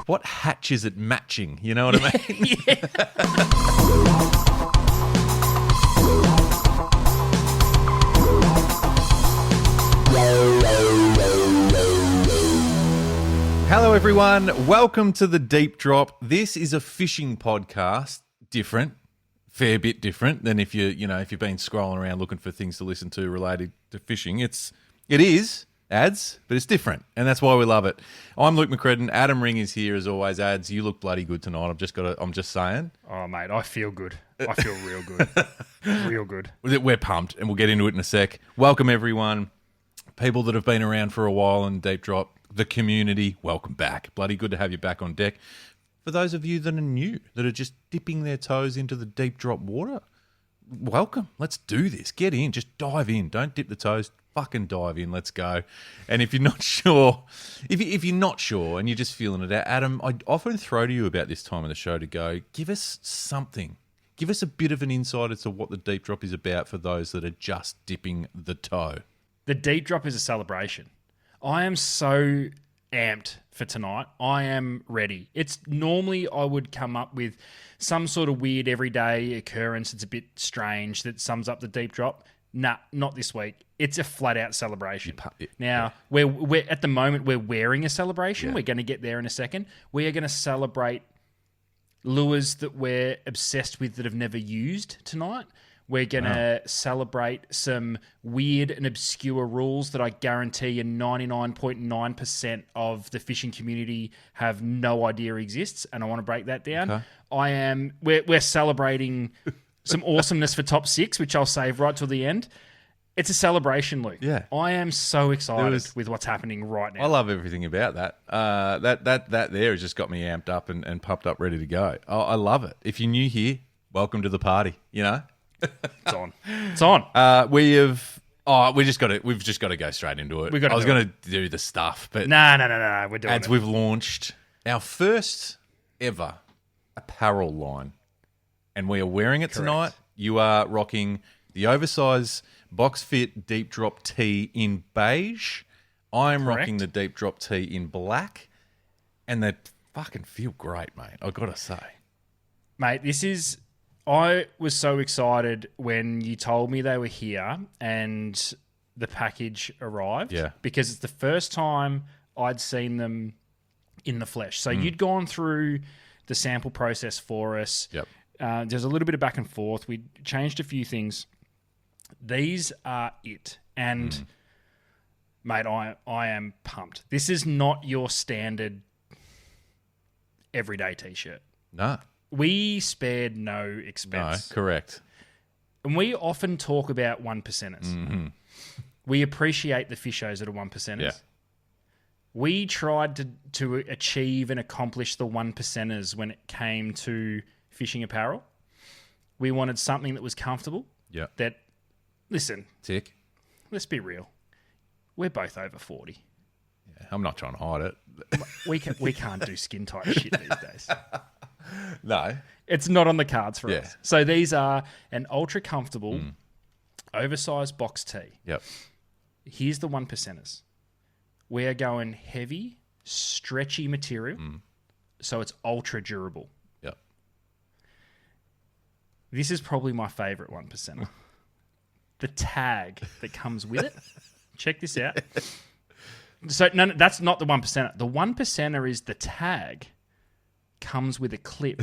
what hatch is it matching? You know what I mean? Hello, everyone. Welcome to the Deep Drop. This is a fishing podcast. Different, fair bit different than if you've been scrolling around looking for things to listen to related to fishing. It is ads, but it's different, and that's why we love it. I'm Luke McCredden. Adam Ring is here as always. Ads, you look bloody good tonight. I'm just saying. Oh, mate, I feel good. I feel real good. Real good. We're pumped, and we'll get into it in a sec. Welcome, everyone. People that have been around for a while in Deep Drop, the community, welcome back. Bloody good to have you back on deck. For those of you that are new, that are just dipping their toes into the Deep Drop water, welcome. Let's do this. Get in. Just dive in. Don't dip the toes. Fucking dive in. Let's go. And if you're not sure, if you're not sure and you're just feeling it out, Adam, I often throw to you about this time of the show to go, give us something. Give us a bit of an insight as to what the Deep Drop is about for those that are just dipping the toe. The Deep Drop is a celebration. I am so amped for tonight. I am ready. It's normally I would come up with some sort of weird everyday occurrence. It's a bit strange that sums up the Deep Drop. Nah, not this week. It's a flat out celebration. Now, we're at the moment we're wearing a celebration. Yeah. We're going to get there in a second. We are going to celebrate lures that we're obsessed with that have never used tonight. We're going to celebrate some weird and obscure rules that I guarantee you 99.9% of the fishing community have no idea exists, and I want to break that down. Okay. We're celebrating some awesomeness for top six, which I'll save right till the end. It's a celebration, Luke. Yeah. I am so excited with what's happening right now. I love everything about that. That there has just got me amped up and pumped up, ready to go. I love it. If you're new here, welcome to the party, you know? It's on. It's on. We've just got to go straight into it. I was going to do the stuff, but no. We're doing it. We've launched our first ever apparel line, and we are wearing it tonight. You are rocking the oversized box fit Deep Drop tee in beige. I'm rocking the Deep Drop tee in black, and they fucking feel great, mate. I got to say, mate, I was so excited when you told me they were here and the package arrived. Yeah. Because it's the first time I'd seen them in the flesh. So you'd gone through the sample process for us. Yep. There's a little bit of back and forth. We changed a few things. These are it. And, mate, I am pumped. This is not your standard everyday T-shirt. No. We spared no expense. No, correct. And we often talk about one percenters. Mm-hmm. We appreciate the fishos that are one percenters. Yeah. We tried to achieve and accomplish the one percenters when it came to fishing apparel. We wanted something that was comfortable. Yeah. That, listen. Tick. Let's be real. We're both over 40. Yeah, I'm not trying to hide it. We can't do skin tight shit these days. No. It's not on the cards for us. So these are an ultra comfortable, oversized box tee. Yep. Here's the one percenters. We are going heavy, stretchy material, so it's ultra durable. Yep. This is probably my favorite one percenter. The tag that comes with it. Check this out. So no, that's not the one percenter. The one percenter is the tag comes with a clip,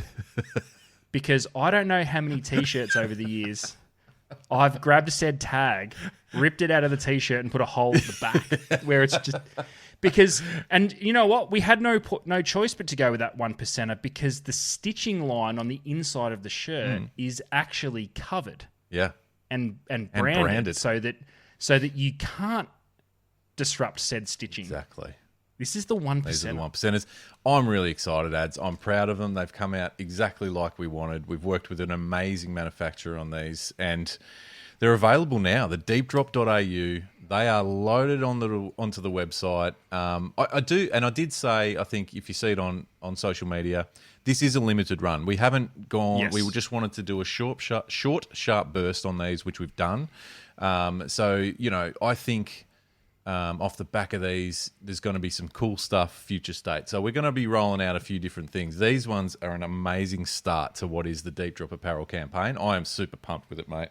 because I don't know how many T-shirts over the years I've grabbed a said tag, ripped it out of the T-shirt and put a hole at the back where it's just because, and you know what? We had no choice but to go with that one percenter because the stitching line on the inside of the shirt is actually covered. Yeah. And branded. So that you can't disrupt said stitching. Exactly. This is the 1%. These are the 1%ers. I'm really excited, Ads. I'm proud of them. They've come out exactly like we wanted. We've worked with an amazing manufacturer on these, and they're available now. The deepdrop.au. They are loaded onto the website. I did say, I think if you see it on social media, this is a limited run. We haven't gone. Yes. We just wanted to do a short, sharp burst on these, which we've done. So, I think off the back of these, there's going to be some cool stuff future state. So we're going to be rolling out a few different things. These ones are an amazing start to what is the Deep Drop Apparel campaign. I am super pumped with it, mate.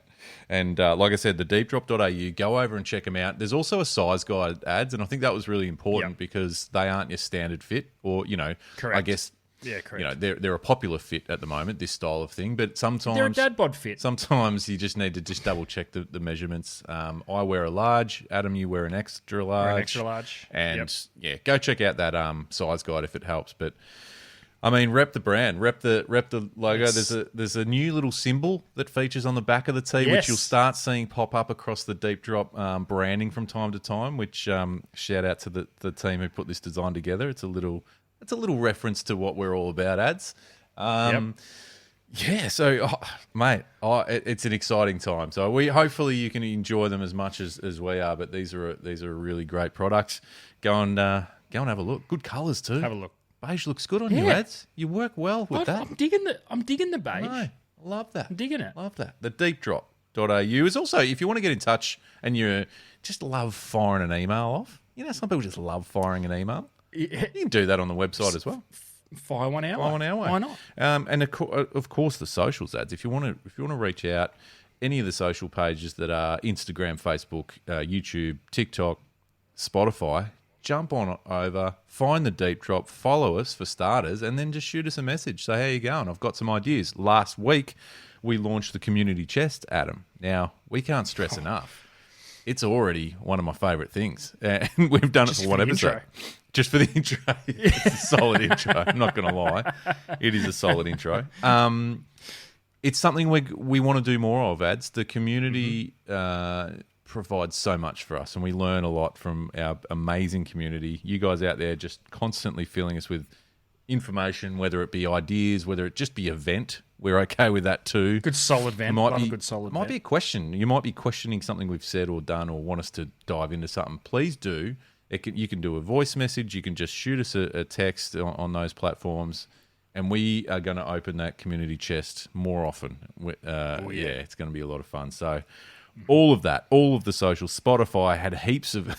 And like I said, the deepdrop.au, go over and check them out. There's also a size guide ads, and I think that was really important because they aren't your standard fit or, Correct. I guess... Yeah, correct. They're a popular fit at the moment, this style of thing, but sometimes... They're a dad bod fit. Sometimes you just need to just double check the measurements. I wear a large. Adam, you wear an extra large. Or an extra large. And go check out that size guide if it helps. But I mean, rep the brand, rep the logo. There's a new little symbol that features on the back of the tee, which you'll start seeing pop up across the Deep Drop branding from time to time. Which shout out to the team who put this design together. It's a little reference to what we're all about, ads. Yeah, so mate, it's an exciting time. So hopefully you can enjoy them as much as we are. But these are a really great products. Go and have a look. Good colours too. Have a look. Beige looks good on you, ads. You work well with that. I'm digging the beige. No, love that. I'm digging it. Love that. The deepdrop.au is also, if you want to get in touch and you just love firing an email off. Some people just love firing an email. You can do that on the website as well. Fire one hour. Why not? And of course, the socials ads. If you want to reach out, any of the social pages that are Instagram, Facebook, YouTube, TikTok, Spotify, jump on over, find the Deep Drop, follow us for starters, and then just shoot us a message. Say, how you going? I've got some ideas. Last week, we launched the community chest, Adam. Now, we can't stress enough. It's already one of my favourite things. And we've done it for one episode. Just for the intro. It's a solid intro. I'm not going to lie. It is a solid intro. It's something we want to do more of, ads. The community provides so much for us, and we learn a lot from our amazing community. You guys out there just constantly filling us with information, whether it be ideas, whether it just be a vent. We're okay with that too. Good solid vent. Might be a question. You might be questioning something we've said or done, or want us to dive into something. Please do. You can do a voice message. You can just shoot us a text on those platforms, and we are going to open that community chest more often. It's going to be a lot of fun. So all of the socials. Spotify had heaps of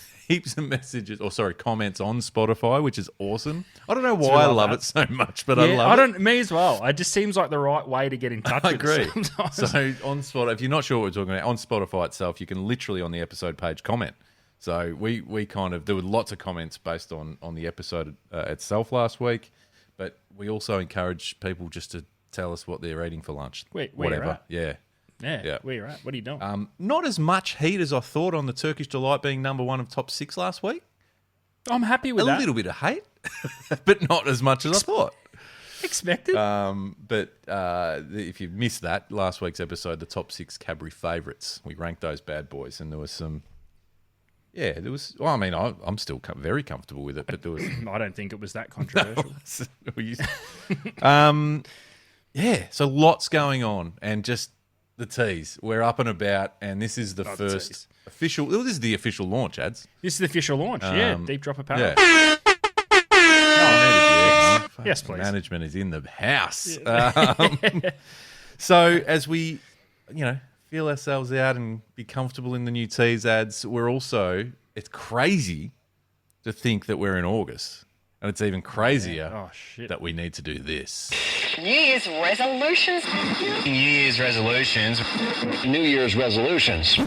messages, comments on Spotify, which is awesome. I don't know why I love it so much, but I love it. Me as well. It just seems like the right way to get in touch with agree. It sometimes. So on Spotify, if you're not sure what we're talking about, on Spotify itself, you can literally on the episode page comment. So we there were lots of comments based on the episode itself last week, but we also encourage people just to tell us what they're eating for lunch. Whatever. Yeah. Yeah, where you're at. What are you doing? Not as much heat as I thought on the Turkish Delight being number one of top 6 last week. I'm happy with that. A little bit of hate, but not as much as I thought. Expected. But if you missed that, last week's episode, the top 6 Cadbury favourites, we ranked those bad boys, and there was some... Yeah, there was... Well, I mean, I'm still very comfortable with it, but there was... I don't think it was that controversial. Yeah, so lots going on, and just the tease. We're up and about, and this is the first official... Well, this is the official launch, ads. This is the official launch, Deep Drop Apparel. Yeah. Yes, please. Management is in the house. So as we, feel ourselves out and be comfortable in the new tease ads, we're also, it's crazy to think that we're in August. And it's even crazier that we need to do this. New Year's resolutions. New Year's resolutions. New Year's resolutions.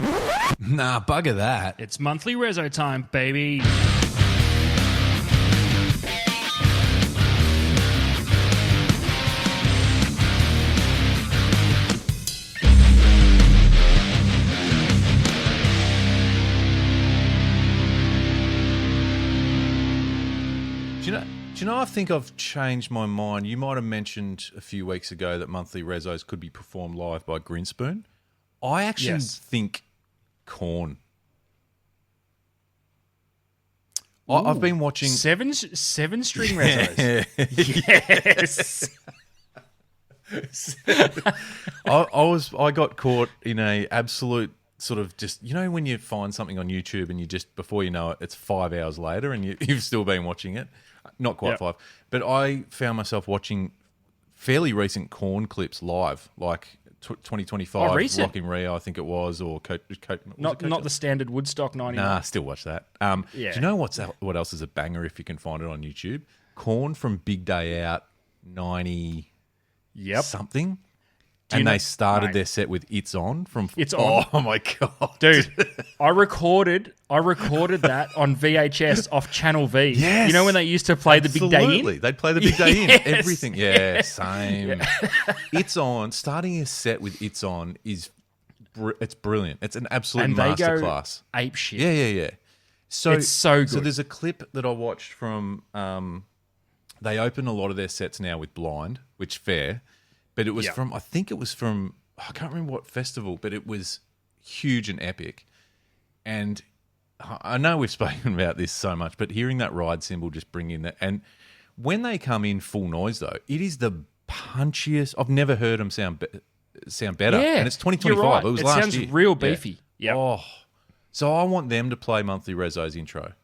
Nah, bugger that. It's monthly reso time, baby. Do you know, I think I've changed my mind. You might have mentioned a few weeks ago that monthly resos could be performed live by Grinspoon. I actually think corn. I've been watching... Seven string resos. Yes. I got caught in a absolute sort of just, when you find something on YouTube and you just, before you know it, it's 5 hours later and you've still been watching it. Not quite 5. But I found myself watching fairly recent corn clips live, like 2025 Oh, recent. Rock in Rio, I think it was, or Not the standard Woodstock 99. Nah, still watch that. Yeah. Do you know what else is a banger if you can find it on YouTube? Korn from Big Day Out 90 Yep. something. Do you And know- they started mate. their set with It's On from It's On. Oh my god. Dude, I recorded that on VHS off Channel V. Yes. You know when they used to play the Big Day Absolutely. In? They'd play the Big Day In. Yes, Everything. Yeah, same. It's On. Starting a set with It's On is it's brilliant. It's an absolute And they go masterclass. ape shit. Yeah. So It's so So good. there's a clip that I watched from. They open a lot of their sets now with Blind, which fair, but it was Yeah. from. I think it was from. I can't remember what festival, but it was huge and epic. And I know we've spoken about this so much, but hearing that ride cymbal just bring in that, and when they come in full noise though, it is the punchiest. I've never heard them sound better. Yeah, And it's 2025. you're right. It was It last sounds year. real Yeah. beefy. Yep. Oh, so I want them to play Monthly Reso's intro.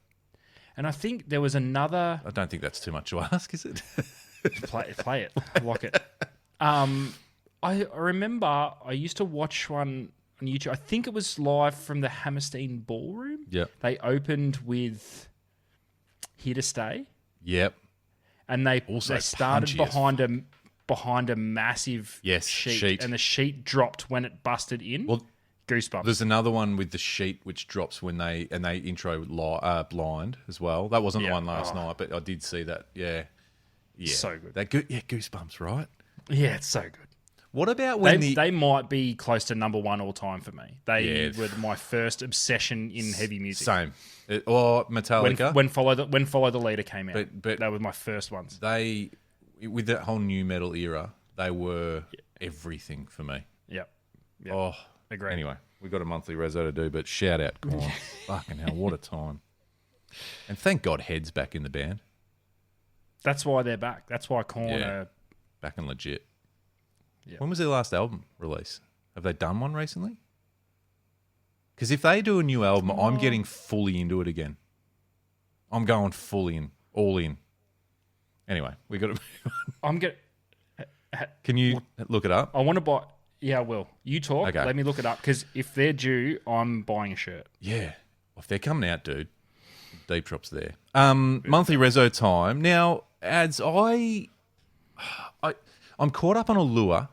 And I think there was another... I don't think that's too much to ask, is it? Play it. Lock it. I remember I used to watch one on YouTube. I think it was live from the Hammerstein Ballroom. Yep. They opened with Here to Stay. Yep. And they Also started punchy as behind a massive sheet, and the sheet dropped when it busted in. Well, Goosebumps. there's another one with the sheet which drops when they intro Blind as well. That wasn't the Yeah. one last night, but I did see that. Yeah. So good. Goosebumps, right? Yeah, it's so good. What about when They might be close to number one all time for me. They Yeah. were my first obsession in heavy music. same or Metallica? When Follow the Leader came out, But- that was my first ones. They with that whole new metal era, they were everything for me. Yep. Oh, Agreed. Anyway, we got a monthly reso to do, but shout out Korn. Fucking hell, what a time! And thank God, Head's back in the band, That's why they're back. That's why Korn Yeah. are... back and legit. Yeah. When was their last album release? Have they done one recently? Because if they do a new album, I'm getting fully into it again. I'm going full in, all in. Anyway, we got to. I'm going Can you look it up? I want to buy... Yeah, I will. You talk. Okay. Let me look it up. Because if they're due, I'm buying a shirt. Yeah. If they're coming out, dude, Deep Drop's there. Monthly reso time. Now, ads, I'm caught up on a lure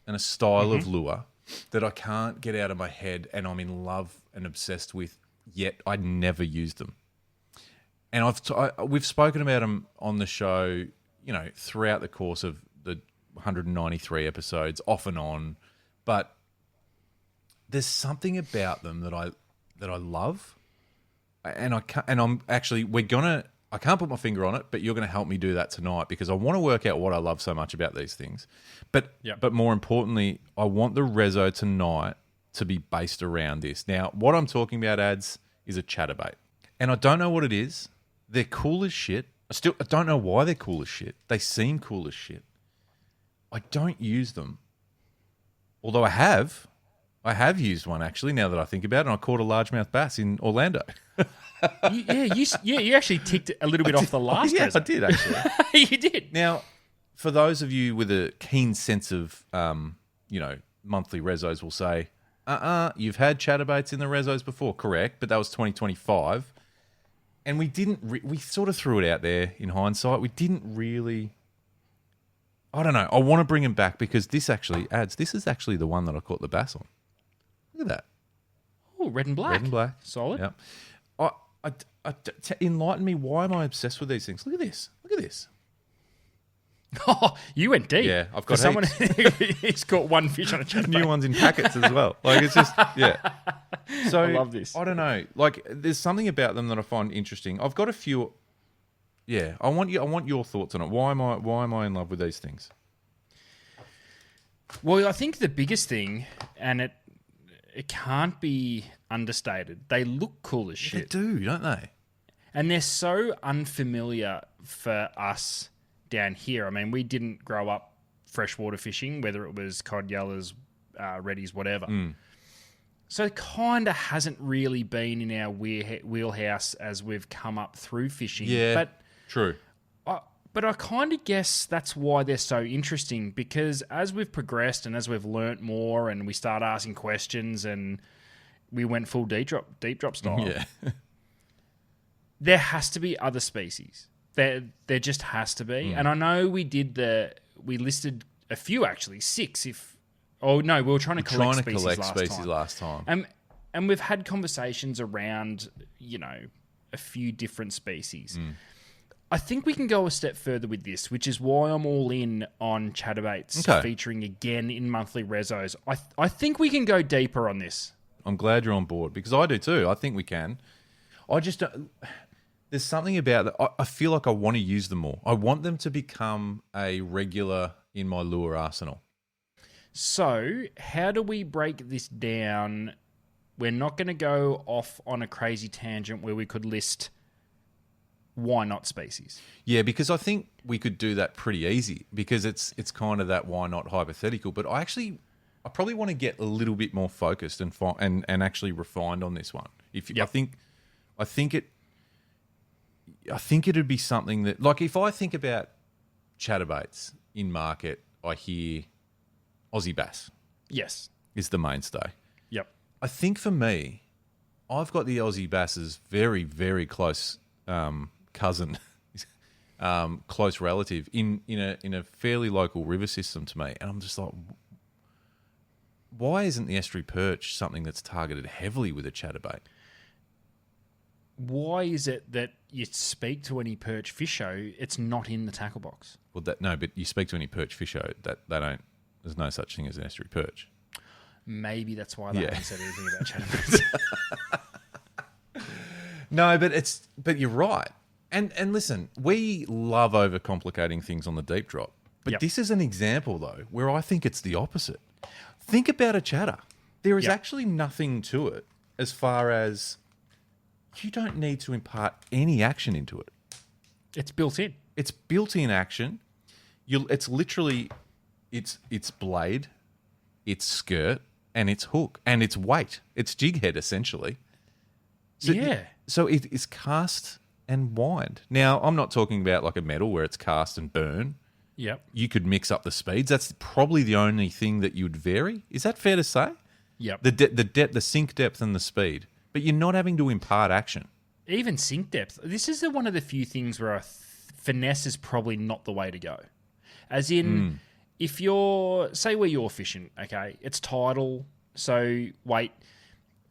and a style of lure that I can't get out of my head and I'm in love and obsessed with, yet I never use them. And we've spoken about them on the show, throughout the course of the 193 episodes, off and on. But there's something about them that I love, and I can't put my finger on it, but you're gonna help me do that tonight because I want to work out what I love so much about these things. But more importantly, I want the reso tonight to be based around this. Now, what I'm talking about, ads, is a chatterbait, and I don't know what it is. They're cool as shit. I don't know why they're cool as shit. They seem cool as shit. I don't use them. Although I have used one actually. Now that I think about it, and I caught a largemouth bass in Orlando. You actually ticked a little bit off the last. Yeah, reso. I did actually. You did. Now, for those of you with a keen sense of, monthly resos will say, you've had chatterbaits in the resos before, correct? But that was 2025, and we didn't. We sort of threw it out there in hindsight. We didn't really. I don't know. I want to bring him back because this actually adds. This is actually the one that I caught the bass on. Look at that. Oh, red and black. Red and black. Solid. Yep. Enlighten me. Why am I obsessed with these things? Look at this. Look at this. Oh, you went deep. Yeah, I've For got someone who's caught one fish on a chatterbait. New ones in packets as well. Like it's just So I love this. I don't know. Like there's something about them that I find interesting. I've got a few. Yeah, I want your thoughts on it. Why am I in love with these things? Well, I think the biggest thing, and it can't be understated, they look cool as They shit. do, don't they? And they're so unfamiliar for us down here. I mean, we didn't grow up freshwater fishing, whether it was cod, yellows, reddies, whatever. So it kind of hasn't really been in our wheelhouse as we've come up through fishing. Yeah, But true. But I kind of guess that's why they're so interesting, because as we've progressed and as we've learnt more and we start asking questions and we went full deep drop style, Yeah. there has to be other species. There just has to be. And I know we listed a few, actually, 6 we were trying to collect species last time. And we've had conversations around, a few different species. I think we can go a step further with this, which is why I'm all in on chatterbaits featuring again in monthly resos. I think we can go deeper on this. I'm glad you're on board, because I do too. I think we can. I just don't, there's something about that. I feel like I want to use them more. I want them to become a regular in my lure arsenal. So how do we break this down? We're not going to go off on a crazy tangent where we could list why not species. Yeah, because I think we could do that pretty easy, because it's kind of that why not hypothetical. But I probably want to get a little bit more focused and actually refined on this one. I think it'd be something that, like, if I think about chatterbaits in market, I hear Aussie bass. Yes. Is the mainstay. Yep. I think for me, I've got the Aussie bass's very, very close cousin, close relative in a fairly local river system to me, and I'm just like, why isn't the estuary perch something that's targeted heavily with a chatterbait? Why is it that you speak to any perch fish show, it's not in the tackle box? Well, but you speak to any perch fish show, that they don't. There's no such thing as an estuary perch. Maybe that's why they haven't said anything about chatterbaits. No, but you're right. And listen, we love overcomplicating things on the deep drop. But this is an example, though, where I think it's the opposite. Think about a chatter. There is actually nothing to it as far as you don't need to impart any action into it. It's built in. It's built-in action. It's literally its blade, its skirt, and its hook, and its weight. Its jig head, essentially. So it is cast and wind. Now, I'm not talking about like a metal where it's cast and burn. Yep. You could mix up the speeds. That's probably the only thing that you would vary. Is that fair to say? Yep. The sink depth and the speed. But you're not having to impart action. Even sink depth. This is one of the few things where finesse is probably not the way to go. As in, if say where you're fishing, okay, it's tidal, so wait.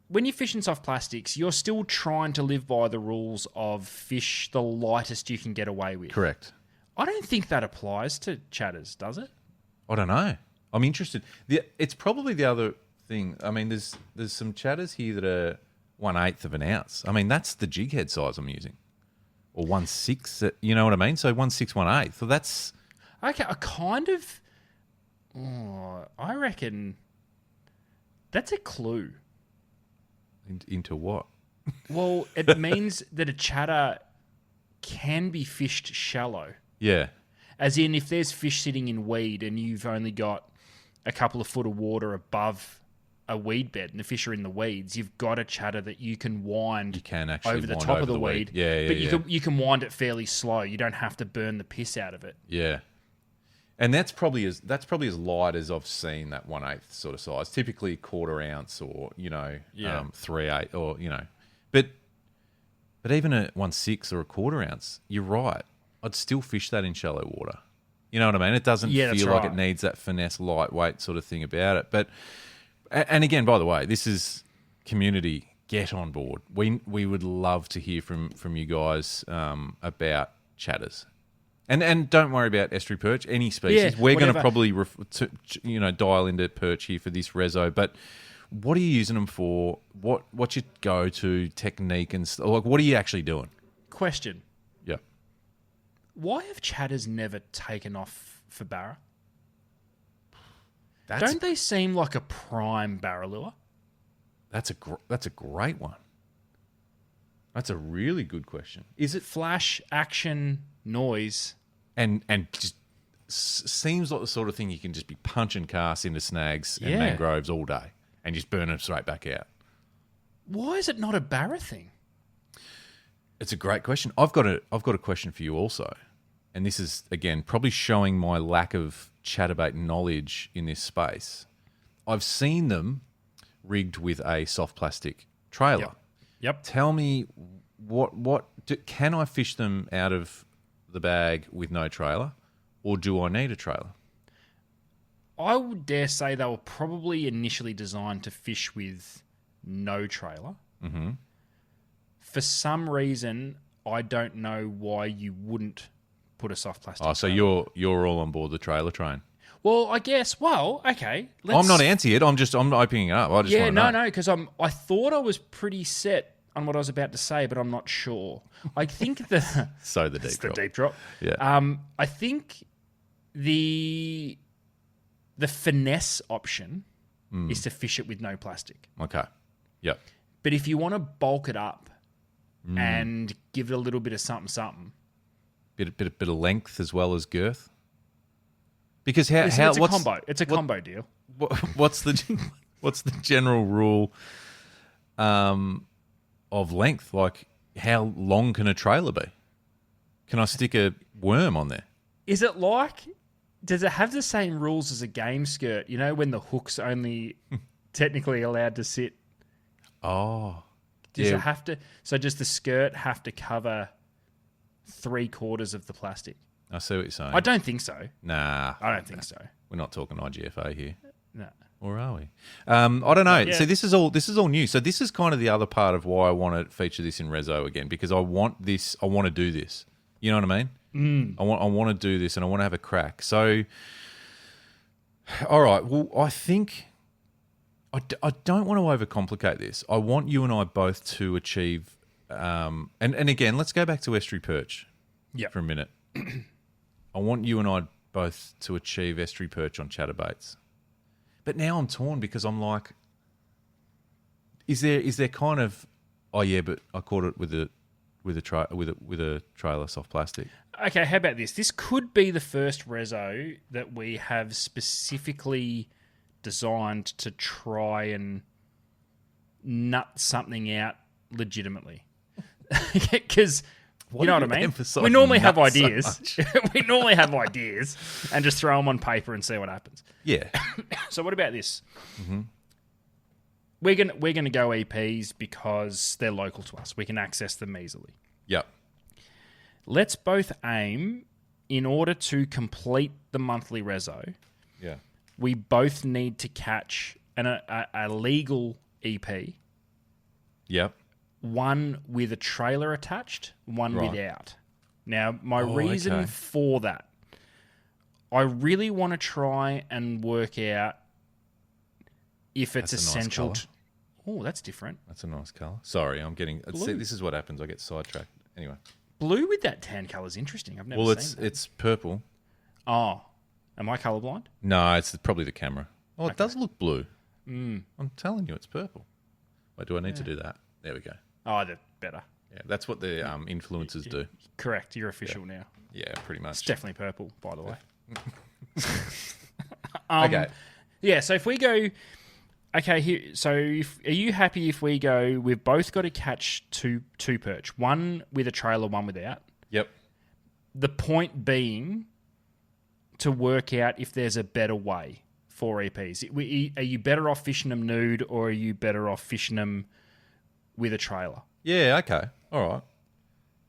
When you're fishing soft plastics, you're still trying to live by the rules of fish the lightest you can get away with. Correct. I don't think that applies to chatters, does it? I don't know. I'm interested. It's probably the other thing. I mean, there's some chatters here that are 1/8 of an ounce. I mean, that's the jig head size I'm using. Or 1/6, you know what I mean? So 1/6, 1/8. So that's... Okay, I reckon that's a clue. Into what? Well, it means that a chatter can be fished shallow. Yeah. As in, if there's fish sitting in weed and you've only got a couple of foot of water above a weed bed and the fish are in the weeds, you've got a chatter that you can wind over the top of the weed. Yeah, but you can wind it fairly slow. You don't have to burn the piss out of it. Yeah. And that's probably as light as I've seen that 1/8 sort of size. Typically 1/4 ounce or 3/8 or but even a 1/6 or a 1/4 ounce, you're right. I'd still fish that in shallow water. You know what I mean? It doesn't feel like it needs that finesse, lightweight sort of thing about it. But and again, by the way, this is community. Get on board. We would love to hear from you guys about chatters. And don't worry about estuary perch, any species. We're going to probably dial into perch here for this reso. But what are you using them for? What's your go-to technique and like? What are you actually doing? Question. Yeah. Why have chatters never taken off for barra? Don't they seem like a prime barra lure? That's a great one. That's a really good question. Is it flash, action, noise, and just seems like the sort of thing you can just be punching casts into snags and mangroves all day and just burn them straight back out? Why is it not a barra thing? It's a great question. I've got a question for you also. and this is, again, probably showing my lack of chatterbait knowledge in this space, I've seen them rigged with a soft plastic trailer. Yep. Tell me, can I fish them out of the bag with no trailer, or do I need a trailer? I would dare say they were probably initially designed to fish with no trailer. Mm-hmm. For some reason, I don't know why you wouldn't put a soft plastic. Oh, so trailer. you're all on board the trailer train. Well, I guess. Well, okay. I'm not anti it. I'm opening it up. I just want to know. No, because I thought I was pretty set on what I was about to say, but I'm not sure. I think the So the deep it's drop. the deep drop. Yeah. I think the finesse option is to fish it with no plastic. Okay. Yep. But if you want to bulk it up and give it a little bit of something, Bit of length as well as girth. Because it's a combo. It's a combo deal. What's the general rule of length? Like, how long can a trailer be? Can I stick a worm on there? Is it like? Does it have the same rules as a game skirt? You know, when the hook's only technically allowed to sit. Oh, Does it have to? So does the skirt have to cover 3/4 of the plastic? I see what you're saying. I don't think so. Nah, I don't think so. we're not talking IGFA here. No. Or are we? I don't know. Yeah. So this is all new. So this is kind of the other part of why I want to feature this in Reso again, because I want to do this. You know what I mean? I want to do this, and I want to have a crack. So, all right. Well, I think I don't want to overcomplicate this. I want you and I both to achieve. And again, let's go back to estuary perch for a minute. I want you and I both to achieve estuary perch on chatterbaits. But now I'm torn because I'm like, is there kind of, oh yeah, but I caught it with a trailer soft plastic. Okay, how about this? This could be the first Reso that we have specifically designed to try and nut something out legitimately. Because you know what I mean? We normally have ideas. We normally have ideas and just throw them on paper and see what happens. Yeah. So what about this? Mm-hmm. We're gonna go EPs because they're local to us. We can access them easily. Yep. Let's both aim, in order to complete the monthly Reso, Yeah. we both need to catch a legal EP, Yep. one with a trailer attached, one Right. without. Now, my Oh, reason okay. for that, I really want to try and work out if it's That's a nice essential. colour. Oh, that's different. That's a nice colour. Sorry, I'm getting. See, Blue. this is what happens. I get sidetracked. Anyway. Blue with that tan colour is interesting. I've never Well, seen that. it's purple. Oh, am I colourblind? No, it's probably the camera. Oh, it does look blue. I'm telling you, it's purple. Wait, do I need to do that? There we go. Oh, that's better. Yeah, that's what the influencers do. Correct. You're official now. Yeah, pretty much. It's definitely purple, by the way. Okay. Yeah, so if we go... Okay, are you happy if we go... We've both got to catch two perch. One with a trailer, one without. Yep. The point being to work out if there's a better way for EPs. Are you better off fishing them nude, or are you better off fishing them with a trailer? Yeah. Okay. All right.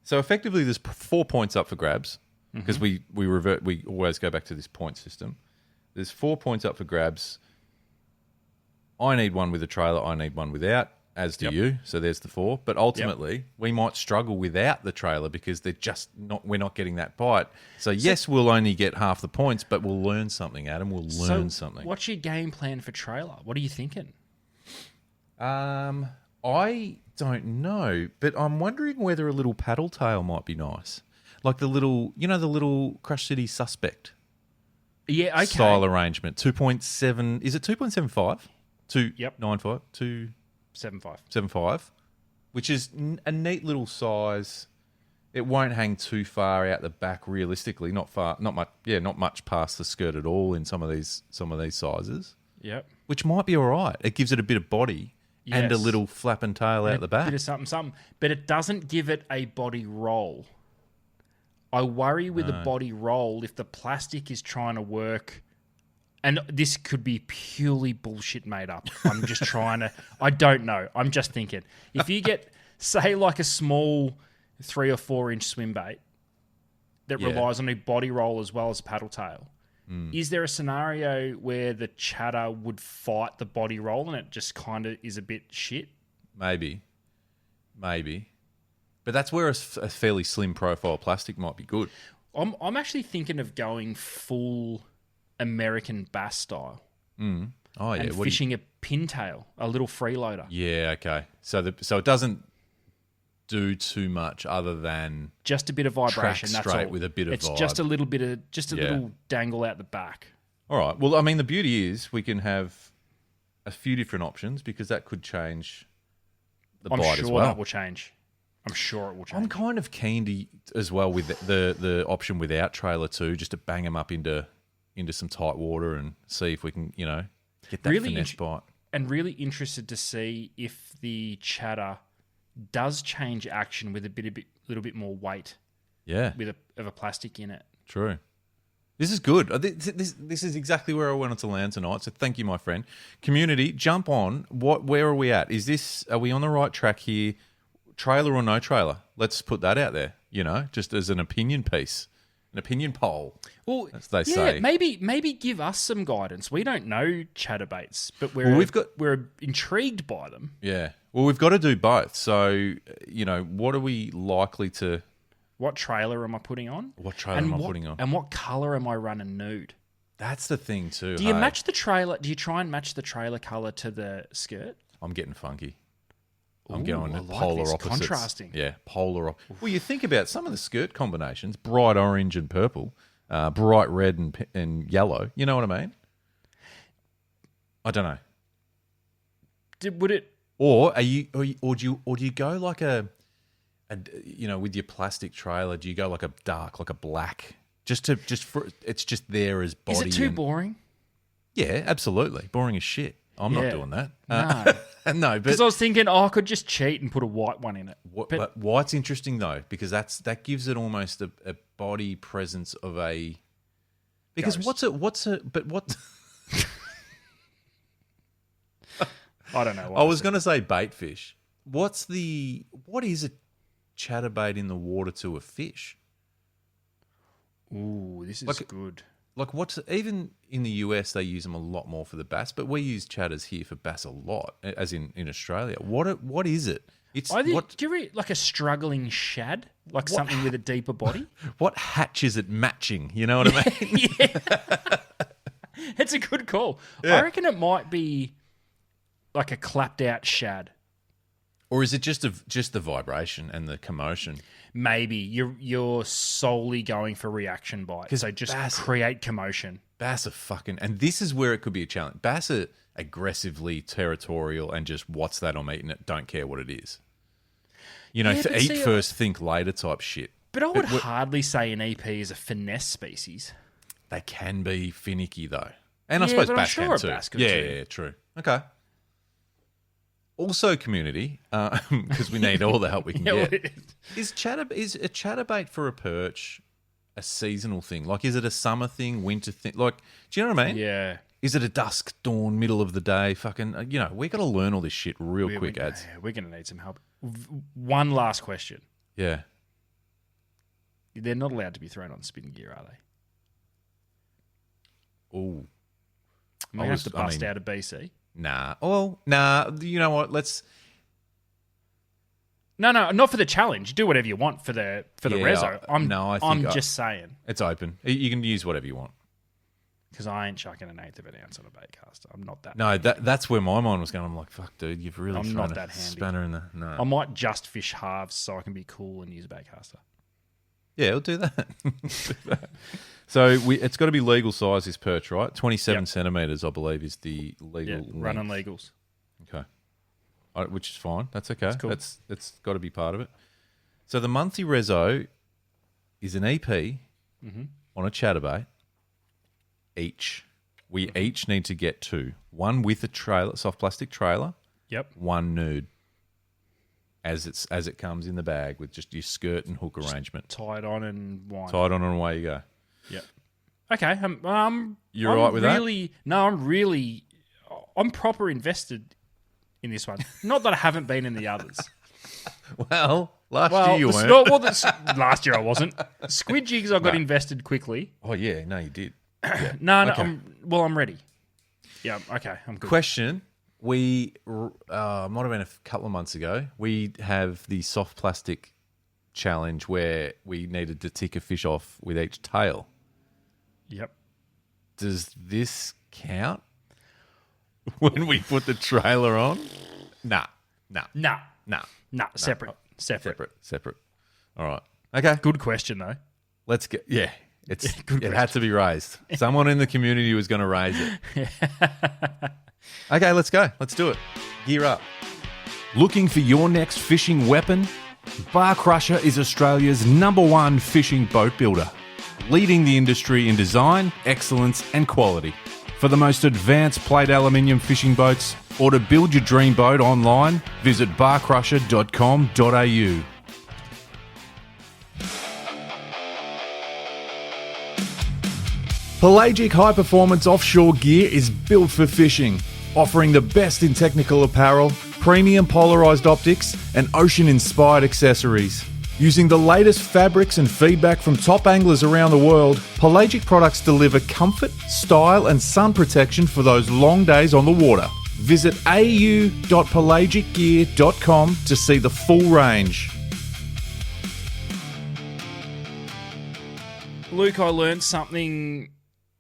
So effectively, there's 4 points up for grabs because we always go back to this point system. There's 4 points up for grabs. I need one with a trailer. I need one without, as do you. So there's the 4. But ultimately, we might struggle without the trailer because we're not getting that bite. So yes, we'll only get half the points, but we'll learn something, Adam. We'll learn something. What's your game plan for trailer? What are you thinking? I don't know, but I'm wondering whether a little paddle tail might be nice. Like the little Crush City Suspect Yeah, okay. style arrangement. 2.7, is it 2.75? Yep. 2.95? 7.5. 2.75, which is a neat little size. It won't hang too far out the back realistically, not much past the skirt at all in some of these sizes, Yep. which might be all right. It gives it a bit of body and a Yes. little flap and tail out the back. Bit of something, but it doesn't give it a body roll. I worry with a body roll if the plastic is trying to work. And this could be purely bullshit made up. I'm just trying to... I don't know. I'm just thinking. If you get, say, like a small 3 or 4 inch swim bait that relies on a body roll as well as paddle tail, is there a scenario where the chatter would fight the body roll and it just kind of is a bit shit? Maybe. But that's where a fairly slim profile plastic might be good. I'm actually thinking of going full American bass style. Oh yeah, and fishing a pintail, a little freeloader. Yeah, okay. So it doesn't do too much other than just a bit of vibration. track That's straight all. with a bit of It's vibe. just a little bit of little dangle out the back. All right. Well, I mean, the beauty is we can have a few different options because that could change the I'm bite sure as well. that will change. I'm sure it will change. I'm kind of keen to as well with the option without trailer too, just to bang them up into some tight water and see if we can, get that Really finesse bite. And really interested to see if the chatter does change action with little bit more weight Yeah, of a plastic in it. true. This is good. This is exactly where I wanted to land tonight. So thank you, my friend. Community, jump on. Where are we at? Are we on the right track here? Trailer or no trailer? Let's put that out there. Just as an opinion piece, an opinion poll. Well, as they say. maybe give us some guidance. We don't know chatterbaits, but we're intrigued by them. Yeah. Well, we've got to do both. So, what are we likely to... What trailer am I putting on? What trailer am I putting on? And what colour am I running nude? That's the thing too. Do you match the trailer? Do you try and match the trailer colour to the skirt? I'm getting funky. I'm Ooh, going I like polar this. opposites. Contrasting. Yeah, polar. Well, you think about some of the skirt combinations: bright orange and purple, bright red and yellow. You know what I mean? I don't know. Would it? Or do you go like with your plastic trailer? Do you go like a dark, like a black? It's just there as body. Is it too boring? Yeah, absolutely. Boring as shit. I'm not doing that. No. No, Because I was thinking, I could just cheat and put a white one in it. But white's interesting though, because that gives it almost a body presence of a. Because Ghost. what? I don't know. I was going to say bait fish. What is a chatterbait in the water to a fish? Ooh, this is Like- good. Like even in the US they use them a lot more for the bass, but we use chatters here for bass a lot, as in Australia. What is it? It's Do you read like a struggling shad, like something with a deeper body? what hatch is it matching? You know what I mean? It's a good call. Yeah. I reckon it might be like a clapped out shad. Or is it just the vibration and the commotion? Maybe you're solely going for reaction bites. So just create commotion. Bass are fucking, and this is where it could be a challenge. Bass are aggressively territorial and just what's that, I'm eating it, don't care what it is. but Eat see, first, think later type shit. But I would hardly say an EP is a finesse species. They can be finicky though, and I Yeah, suppose but I'm bass sure can a too. bass could Yeah, too. yeah, true. Okay. Also, community, because we need all the help we can get. Is a chatterbait for a perch a seasonal thing? Like, is it a summer thing, winter thing? Like, do you know what I mean? Yeah. Is it a dusk, dawn, middle of the day? Fucking, we got to learn all this shit real quick, ads. We're going to need some help. One last question. Yeah. They're not allowed to be thrown on spin gear, are they? Ooh. Am I going to have to bust out a BC? Nah. Well, nah. You know what? Let's. No, not for the challenge. Do whatever you want for the reso. I'm just saying. It's open. You can use whatever you want. Because I ain't chucking an eighth of an ounce on a bait caster. I'm not that. No, that's where my mind was going. I'm like, fuck, dude, you've really I'm thrown not a that handy. spanner in the. No. I might just fish halves so I can be cool and use a bait caster. Yeah, we'll do that. So it's got to be legal size, this perch, right? 27 centimetres, I believe, is the legal length. Running legals. Okay. Which is fine. That's okay. That's cool. That's got to be part of it. So the Monthly Reso is an EP on a chatterbait. We each need to get 2. One with a trailer, soft plastic trailer. Yep. One nude. as it comes in the bag with just your skirt and hook arrangement. Tie it on and wind. Tie it on and away you go. Yep. Okay. You're all right with that? No, I'm proper invested in this one. Not that I haven't been in the others. Well, last year you weren't. Last year I wasn't. Squid jigs I got invested quickly. Oh yeah, no, you did. Yeah. No, Okay. I'm ready. Yeah, okay, I'm good. Question: We might have been a couple of months ago. We have the soft plastic challenge where we needed to tick a fish off with each tail. Yep. Does this count when we put the trailer on? Nah. Separate. All right. Okay. Good question though. Let's get. Yeah. It Good had to be raised. Someone in the community was going to raise it. Okay, let's go. Let's do it. Gear up. Looking for your next fishing weapon? Bar Crusher is Australia's #1 fishing boat builder, leading the industry in design, excellence, and quality. For the most advanced plate aluminium fishing boats, or to build your dream boat online, visit barcrusher.com.au. Pelagic high-performance offshore gear is built for fishing, offering the best in technical apparel, premium polarized optics, and ocean-inspired accessories. Using the latest fabrics and feedback from top anglers around the world, Pelagic products deliver comfort, style, and sun protection for those long days on the water. Visit au.pelagicgear.com to see the full range. Luke, I learned something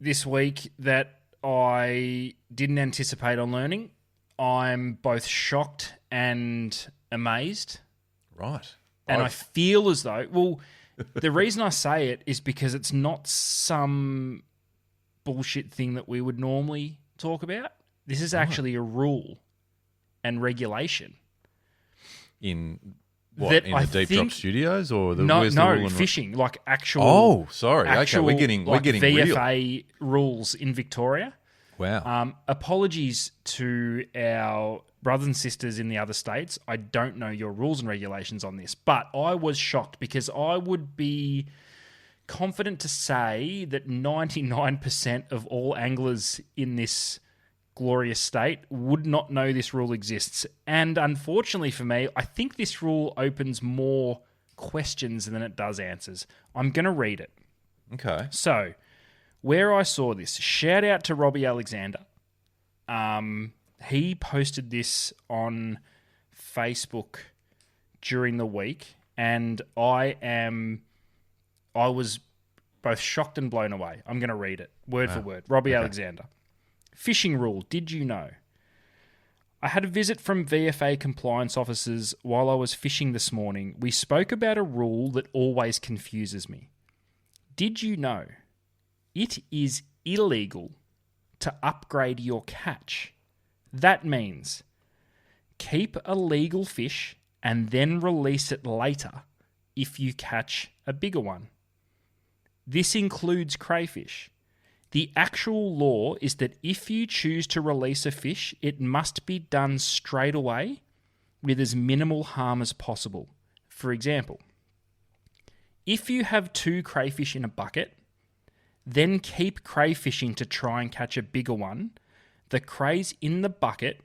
this week that I didn't anticipate on learning. I'm both shocked and amazed. Right. And I feel as though, well, the reason I say it is because it's not some bullshit thing that we would normally talk about. This is actually a rule and regulation. In what? That In I the Deep think- Drop Studios or the No, where's the rule and fishing, like actual. Oh, sorry. actual, Okay, we're getting VFA rules in Victoria. real. Wow. Apologies to our brothers and sisters in the other states. I don't know your rules and regulations on this, but I was shocked because I would be confident to say that 99% of all anglers in this glorious state would not know this rule exists. And unfortunately for me, I think this rule opens more questions than it does answers. I'm going to read it. Okay. So, where I saw this, shout out to Robbie Alexander. He posted this on Facebook during the week, and I was both shocked and blown away. I'm going to read it word for word. Robbie Alexander. Fishing rule, did you know? I had a visit from VFA compliance officers while I was fishing this morning. We spoke about a rule that always confuses me. Did you know it is illegal to upgrade your catch? That means keep a legal fish and then release it later if you catch a bigger one. This includes crayfish. The actual law is that if you choose to release a fish, it must be done straight away with as minimal harm as possible. For example, if you have 2 crayfish in a bucket, then keep crayfishing to try and catch a bigger one, the crays in the bucket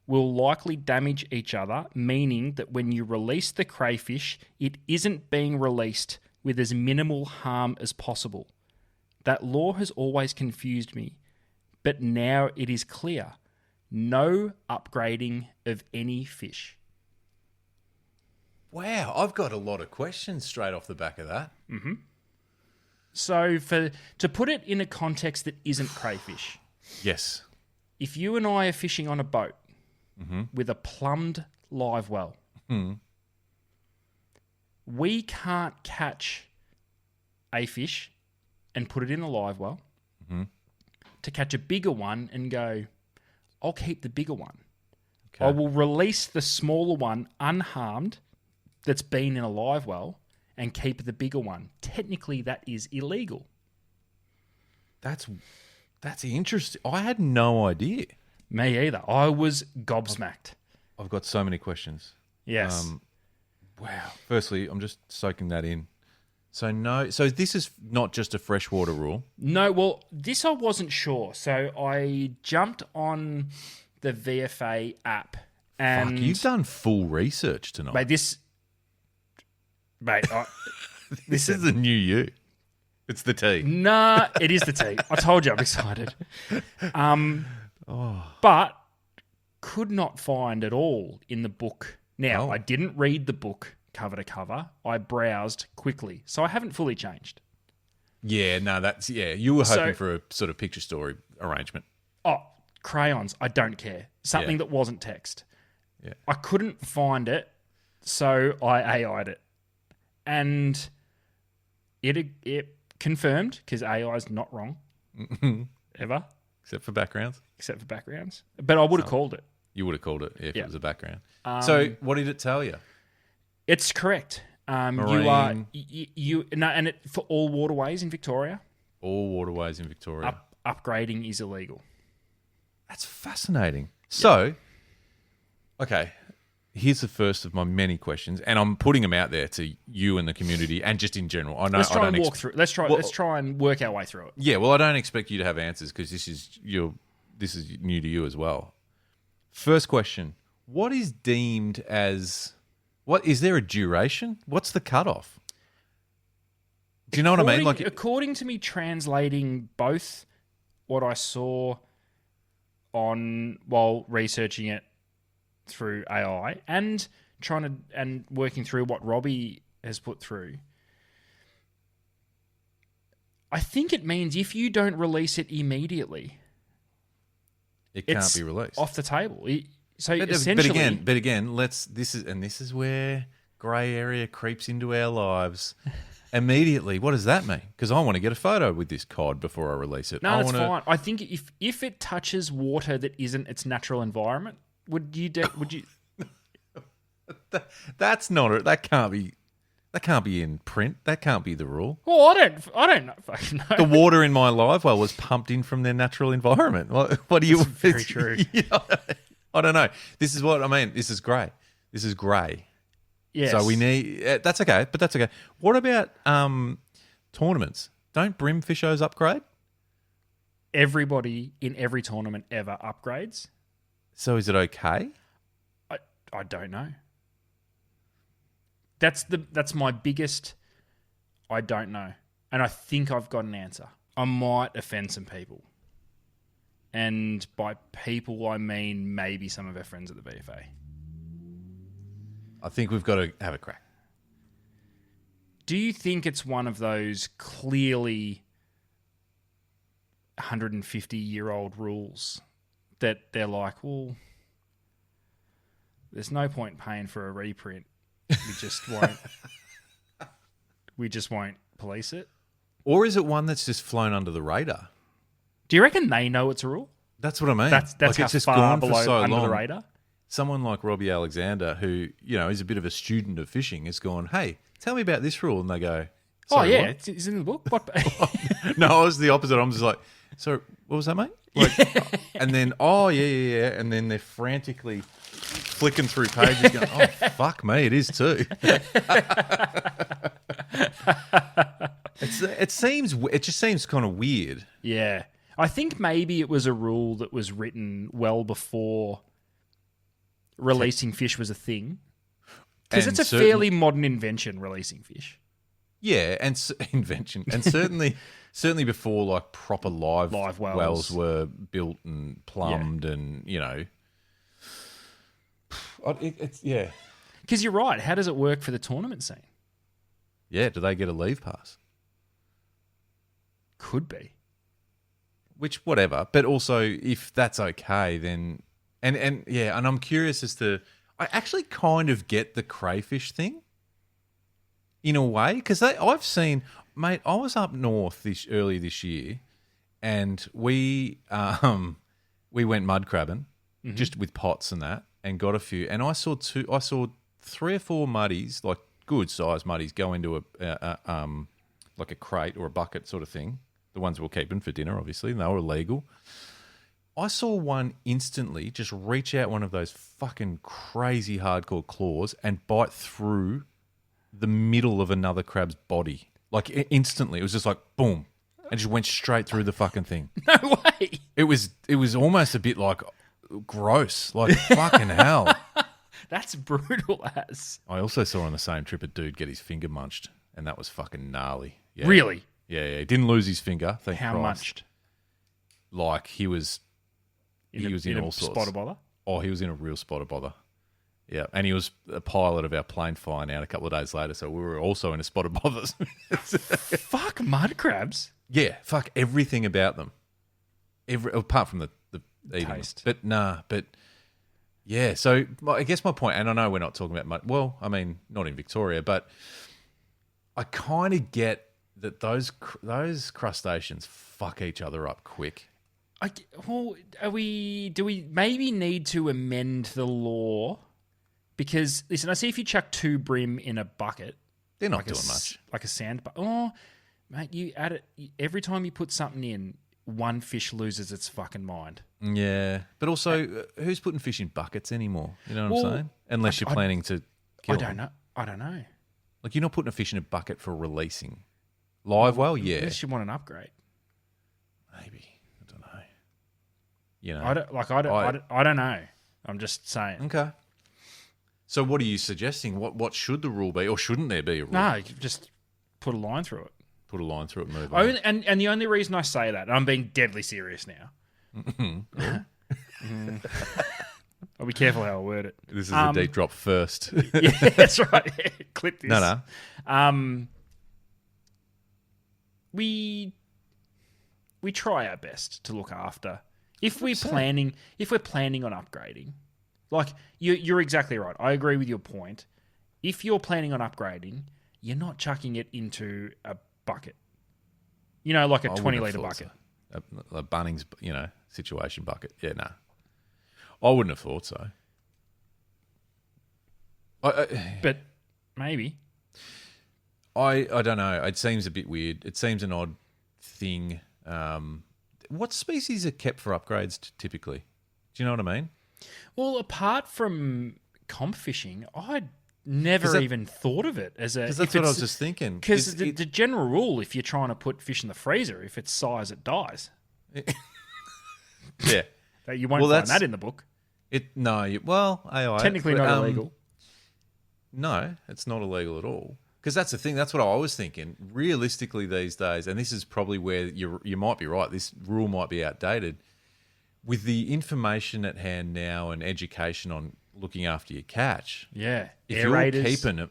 will likely damage each other, meaning that when you release the crayfish, it isn't being released with as minimal harm as possible. That law has always confused me, but now it is clear. No upgrading of any fish. Wow, I've got a lot of questions straight off the back of that. So to put it in a context that isn't crayfish, Yes. if you and I are fishing on a boat with a plumbed live well, we can't catch a fish and put it in a live well to catch a bigger one and go, I'll keep the bigger one. Okay. I will release the smaller one unharmed that's been in a live well and keep the bigger one. Technically, that is illegal. That's interesting. I had no idea. Me either. I was gobsmacked. I've got so many questions. Yes. Wow. Firstly, I'm just soaking that in. So no. So this is not just a freshwater rule. No, well, this I wasn't sure. So I jumped on the VFA app and... Fuck, you've done full research tonight. Mate, this is the new you. It's the tea. Nah, it is the tea. I told you I'm excited. But could not find at all in the book. Now, I didn't read the book cover to cover. I browsed quickly. So I haven't fully changed. Yeah, no, you were hoping for a sort of picture story arrangement. Oh, crayons. I don't care. Something that wasn't text. Yeah. I couldn't find it, so I AI'd it. And it confirmed, because AI is not wrong, ever. Except for backgrounds? Except for backgrounds. But I would have called it. You would have called it if it was a background. So what did it tell you? It's correct. Marine. And it for all waterways in Victoria. All waterways in Victoria. Upgrading is illegal. That's fascinating. So, okay, here's the first of my many questions, and I'm putting them out there to you and the community, and just in general. I know. Let's try I and don't walk through. Let's try and work our way through it. Yeah, well, I don't expect you to have answers because this is new to you as well. First question: what is deemed as? What is there a duration? What's the cutoff? Do you know what I mean? Like, according to me, translating both what I saw while researching it through AI and working through what Robbie has put through, I think it means if you don't release it immediately, it can't be released off the table. But again, this is where grey area creeps into our lives immediately. What does that mean? Because I want to get a photo with this cod before I release it. No, that's fine. I think if it touches water that isn't its natural environment, would you? That's not it. That can't be in print. That can't be the rule. Well, I don't know. Fucking know. The water in my live well was pumped in from their natural environment. What do you? That's very true. I don't know. This is what I mean. This is grey. This is grey. Yes. So we need. That's okay. But that's okay. What about tournaments? Don't brim fishers upgrade? Everybody in every tournament ever upgrades. So is it okay? I don't know. That's my biggest. I don't know, and I think I've got an answer. I might offend some people, and by people I mean maybe some of our friends at the BFA. I think we've got to have a crack. Do you think it's one of those clearly 150-year-old rules that they're like, well, there's no point paying for a reprint. We just won't police it? Or is it one that's just flown under the radar? Do you reckon they know it's a rule? That's what I mean. That's like how it's just far gone below for so under long. the radar? Someone like Robbie Alexander, who, is a bit of a student of fishing, has gone, hey, tell me about this rule. And they go, sorry, what? It's in the book. What? No, I was the opposite. I'm just like, so what was that, mate? Like, and then, yeah. And then they're frantically flicking through pages going, oh, fuck me, it is too. It just seems kind of weird. Yeah. I think maybe it was a rule that was written well before releasing fish was a thing. Because it's a fairly modern invention, releasing fish. Yeah, and invention. And certainly before like proper live wells were built and plumbed and, it's, yeah. Because you're right. How does it work for the tournament scene? Yeah, do they get a leave pass? Could be. Which, whatever. But also, if that's okay, then... And I'm curious as to... I actually kind of get the crayfish thing, in a way, because I've seen... Mate, I was up north early this year, and we went mud crabbing, just with pots and that, and got a few. And I saw 3 or 4 muddies, like good-sized muddies, go into like a crate or a bucket sort of thing. The ones we were keeping for dinner, obviously, and they were illegal. I saw one instantly just reach out one of those fucking crazy hardcore claws and bite through the middle of another crab's body. Like instantly. It was just like, boom. And just went straight through the fucking thing. No way. It was almost a bit like gross. Like, fucking hell. That's brutal as. I also saw on the same trip a dude get his finger munched, and that was fucking gnarly. Yeah. Really? Yeah. He didn't lose his finger, thank How Christ. munched? Like, he was in a all sorts. spot of bother? Oh, he was in a real spot of bother. Yeah, and he was a pilot of our plane flying out a couple of days later, so we were also in a spot of bothers. Fuck mud crabs. Yeah, fuck everything about them. Apart from the eating Taste. them. But yeah, so I guess my point, and I know we're not talking about mud. Well, I mean, not in Victoria, but I kind of get that those crustaceans fuck each other up quick. Do we maybe need to amend the law? Because, listen, I see if you chuck 2 brim in a bucket. They're not doing much. Like a sand bucket. Oh, mate, you add it. Every time you put something in, one fish loses its fucking mind. Yeah, but also, who's putting fish in buckets anymore? You know what I'm saying? Unless you're planning to kill them. I don't know. Like, you're not putting a fish in a bucket for releasing. Live well, yeah. Unless you want an upgrade. Maybe. I don't know. You know. I don't know. I'm just saying. Okay. So what are you suggesting? What should the rule be, or shouldn't there be a rule? No, just put a line through it. Put a line through it, move on. And the only reason I say that, and I'm being deadly serious now. I'll be careful how I word it. This is a deep drop first. Yeah, that's right. Clip this. No. We try our best to look after. If we're planning on upgrading, like you're exactly right. I agree with your point. If you're planning on upgrading, you're not chucking it into a bucket. You know, like a 20-litre bucket. So. A Bunnings, situation bucket. Yeah, no. I wouldn't have thought so. But maybe. I don't know. It seems a bit weird. It seems an odd thing. What species are kept for upgrades typically? Do you know what I mean? Well, apart from comp fishing, I'd never even thought of it as a... Because that's what I was just thinking. Because the general rule, if you're trying to put fish in the freezer, if it's size, it dies. Yeah. You won't find that in the book. AI... Technically not illegal. No, it's not illegal at all. Because that's the thing. That's what I was thinking. Realistically these days, and this is probably where you might be right, this rule might be outdated. With the information at hand now and education on looking after your catch, yeah, if you're keeping it,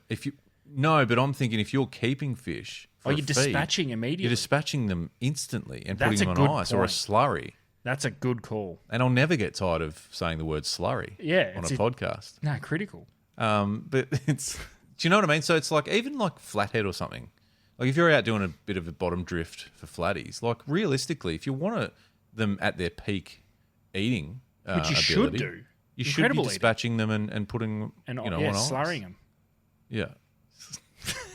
but I'm thinking if you're keeping fish, for you're dispatching immediately. You're dispatching them instantly and That's putting them on ice or a slurry. That's a good call. And I'll never get tired of saying the word slurry. On a podcast. No, critical. But it's, do you know what I mean? So it's like even like flathead or something. Like if you're out doing a bit of a bottom drift for flatties, like realistically, if you want them at their peak eating which you ability, should do. You should be dispatching them and putting on ice. Slurring them. Yeah,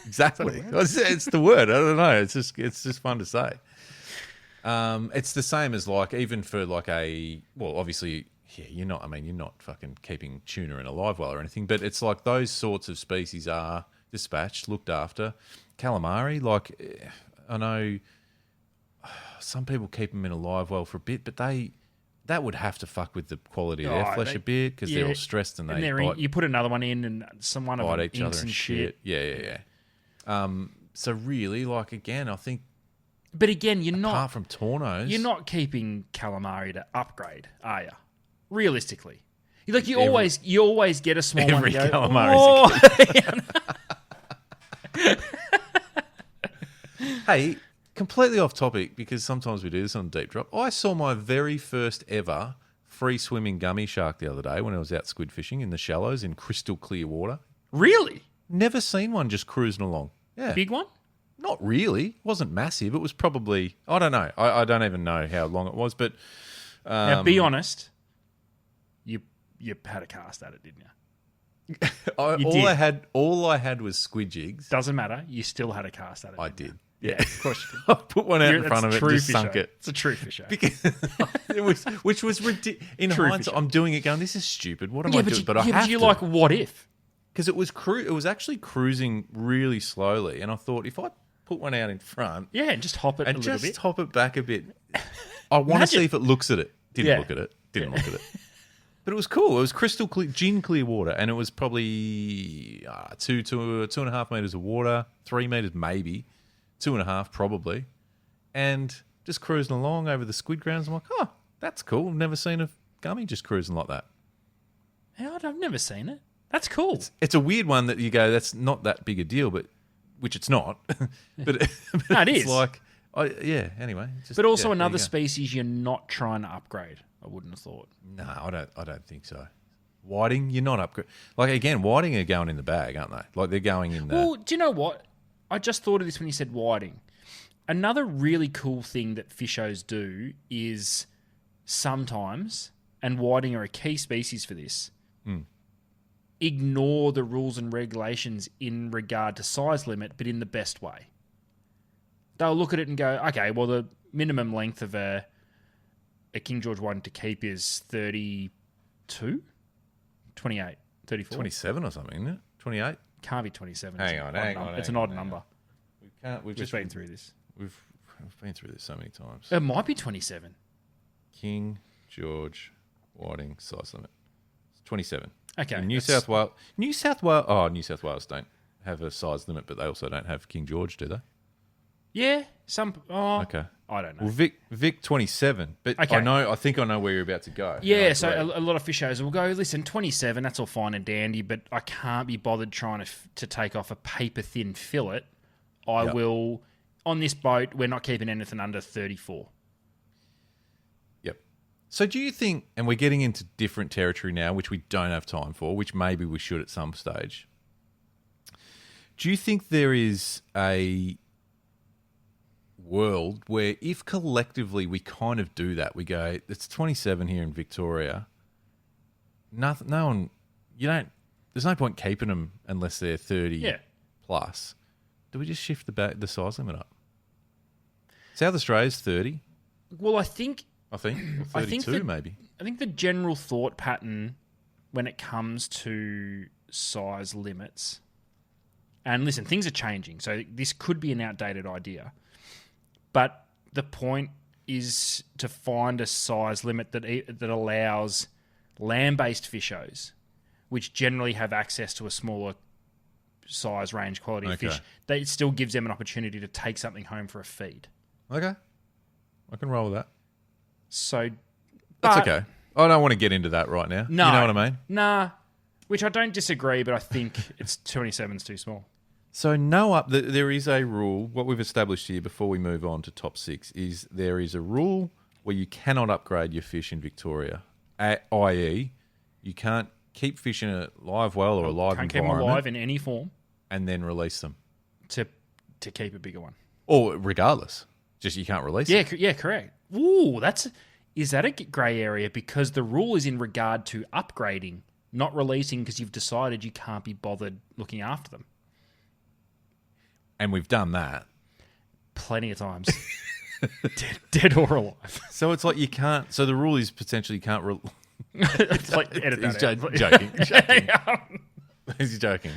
exactly. It's the word. I don't know. It's just fun to say. It's the same as like even for like obviously, yeah, you're not fucking keeping tuna in a live well or anything, but it's like those sorts of species are dispatched, looked after. Calamari, like I know some people keep them in a live well for a bit, but that would have to fuck with the quality of their flesh a bit because they're all stressed and they bite, you put another one in and someone of them each other and shit. Yeah. So really, like again, I think. But again, apart from Tornos, you're not keeping calamari to upgrade, are you? Realistically, like you always get a small one. Every calamari. Hey, completely off topic because sometimes we do this on Deep Drop. I saw my very first ever free swimming gummy shark the other day when I was out squid fishing in the shallows in crystal clear water. Really? Never seen one just cruising along. Yeah, big one. Not really. It wasn't massive. It was probably, I don't know. I don't even know how long it was, but... now, be honest. You had a cast at it, didn't you? All I had was squid jigs. Doesn't matter. You still had a cast at it. I did. You? Yeah, of course you did. I put one out in front of it and just sunk it. It's a true fisher. Which was ridiculous. In hindsight, I'm doing it going, this is stupid. What am I doing? But you like, what if? because it was actually cruising really slowly, and I thought if I put one out in front, Yeah, and just hop it and a little just bit. hop it back a bit, I want to Imagine- see if it looks at it. Didn't Yeah. look at it. Didn't look at it. But it was cool. It was crystal clear, gin clear water, and it was probably 2.5 meters of water, 3 meters maybe, 2.5 probably, and just cruising along over the squid grounds. I'm like, oh, that's cool. I've never seen a gummy just cruising like that. Yeah, I've never seen it. That's cool. It's a weird one that you go, that's not that big a deal, but which it's not. but No, it it's is. like, anyway. Just, But also there another you go. species you're not trying to upgrade. I wouldn't have thought. No, I don't think so. Whiting, you're not upgrade. Like again, whiting are going in the bag, aren't they? Like they're going in the. Well, do you know what? I just thought of this when you said whiting. Another really cool thing that fishers do is sometimes, and whiting are a key species for this, ignore the rules and regulations in regard to size limit, but in the best way. They'll look at it and go, okay, well, the minimum length of a King George whiting to keep is 32? 28? 34? 27 or something, isn't it? 28. Can't be 27. Hang on. It's an odd number. We can't. We've just been through this. We've been through this so many times. It might be 27. King George whiting size limit. It's 27. Okay, In New that's- South Wales. New South Wales don't have a size limit, but they also don't have King George, do they? Yeah, Okay. I don't know. Well, Vic 27, but Okay. I think I know where you're about to go. Yeah, I so agree. a lot of fishers will go, listen, 27, that's all fine and dandy, but I can't be bothered trying to take off a paper-thin fillet. I Yep. will, on this boat, we're not keeping anything under 34. Yep. So do you think, and we're getting into different territory now, which we don't have time for, which maybe we should at some stage. Do you think there is a world where if collectively we kind of do that, we go, it's 27 here in Victoria, no one, there's no point keeping them unless they're 30 Yeah. plus. Do we just shift the size limit up? South Australia's 30, Well, I think I think, or I 32 think maybe. I think the general thought pattern when it comes to size limits, and listen, things are changing, so this could be an outdated idea, but the point is to find a size limit that allows land-based fishers, which generally have access to a smaller size range quality of Okay. fish, that it still gives them an opportunity to take something home for a feed. Okay. I can roll with that. So That's but- okay. I don't want to get into that right now. No. You know what I mean? Nah, which I don't disagree, but I think it's 27's too small. So there is a rule. What we've established here before we move on to top six is there is a rule where you cannot upgrade your fish in Victoria, i.e. you can't keep fish in a live well or a live Can't keep them environment alive in any form and then release them. to keep a bigger one. Or regardless, just you can't release it. Yeah, correct. Ooh, is that a grey area? Because the rule is in regard to upgrading, not releasing because you've decided you can't be bothered looking after them. And we've done that. Plenty of times. dead or alive. So it's like you can't. So the rule is potentially you can't. It's like, edit He's that out. joking. He's joking.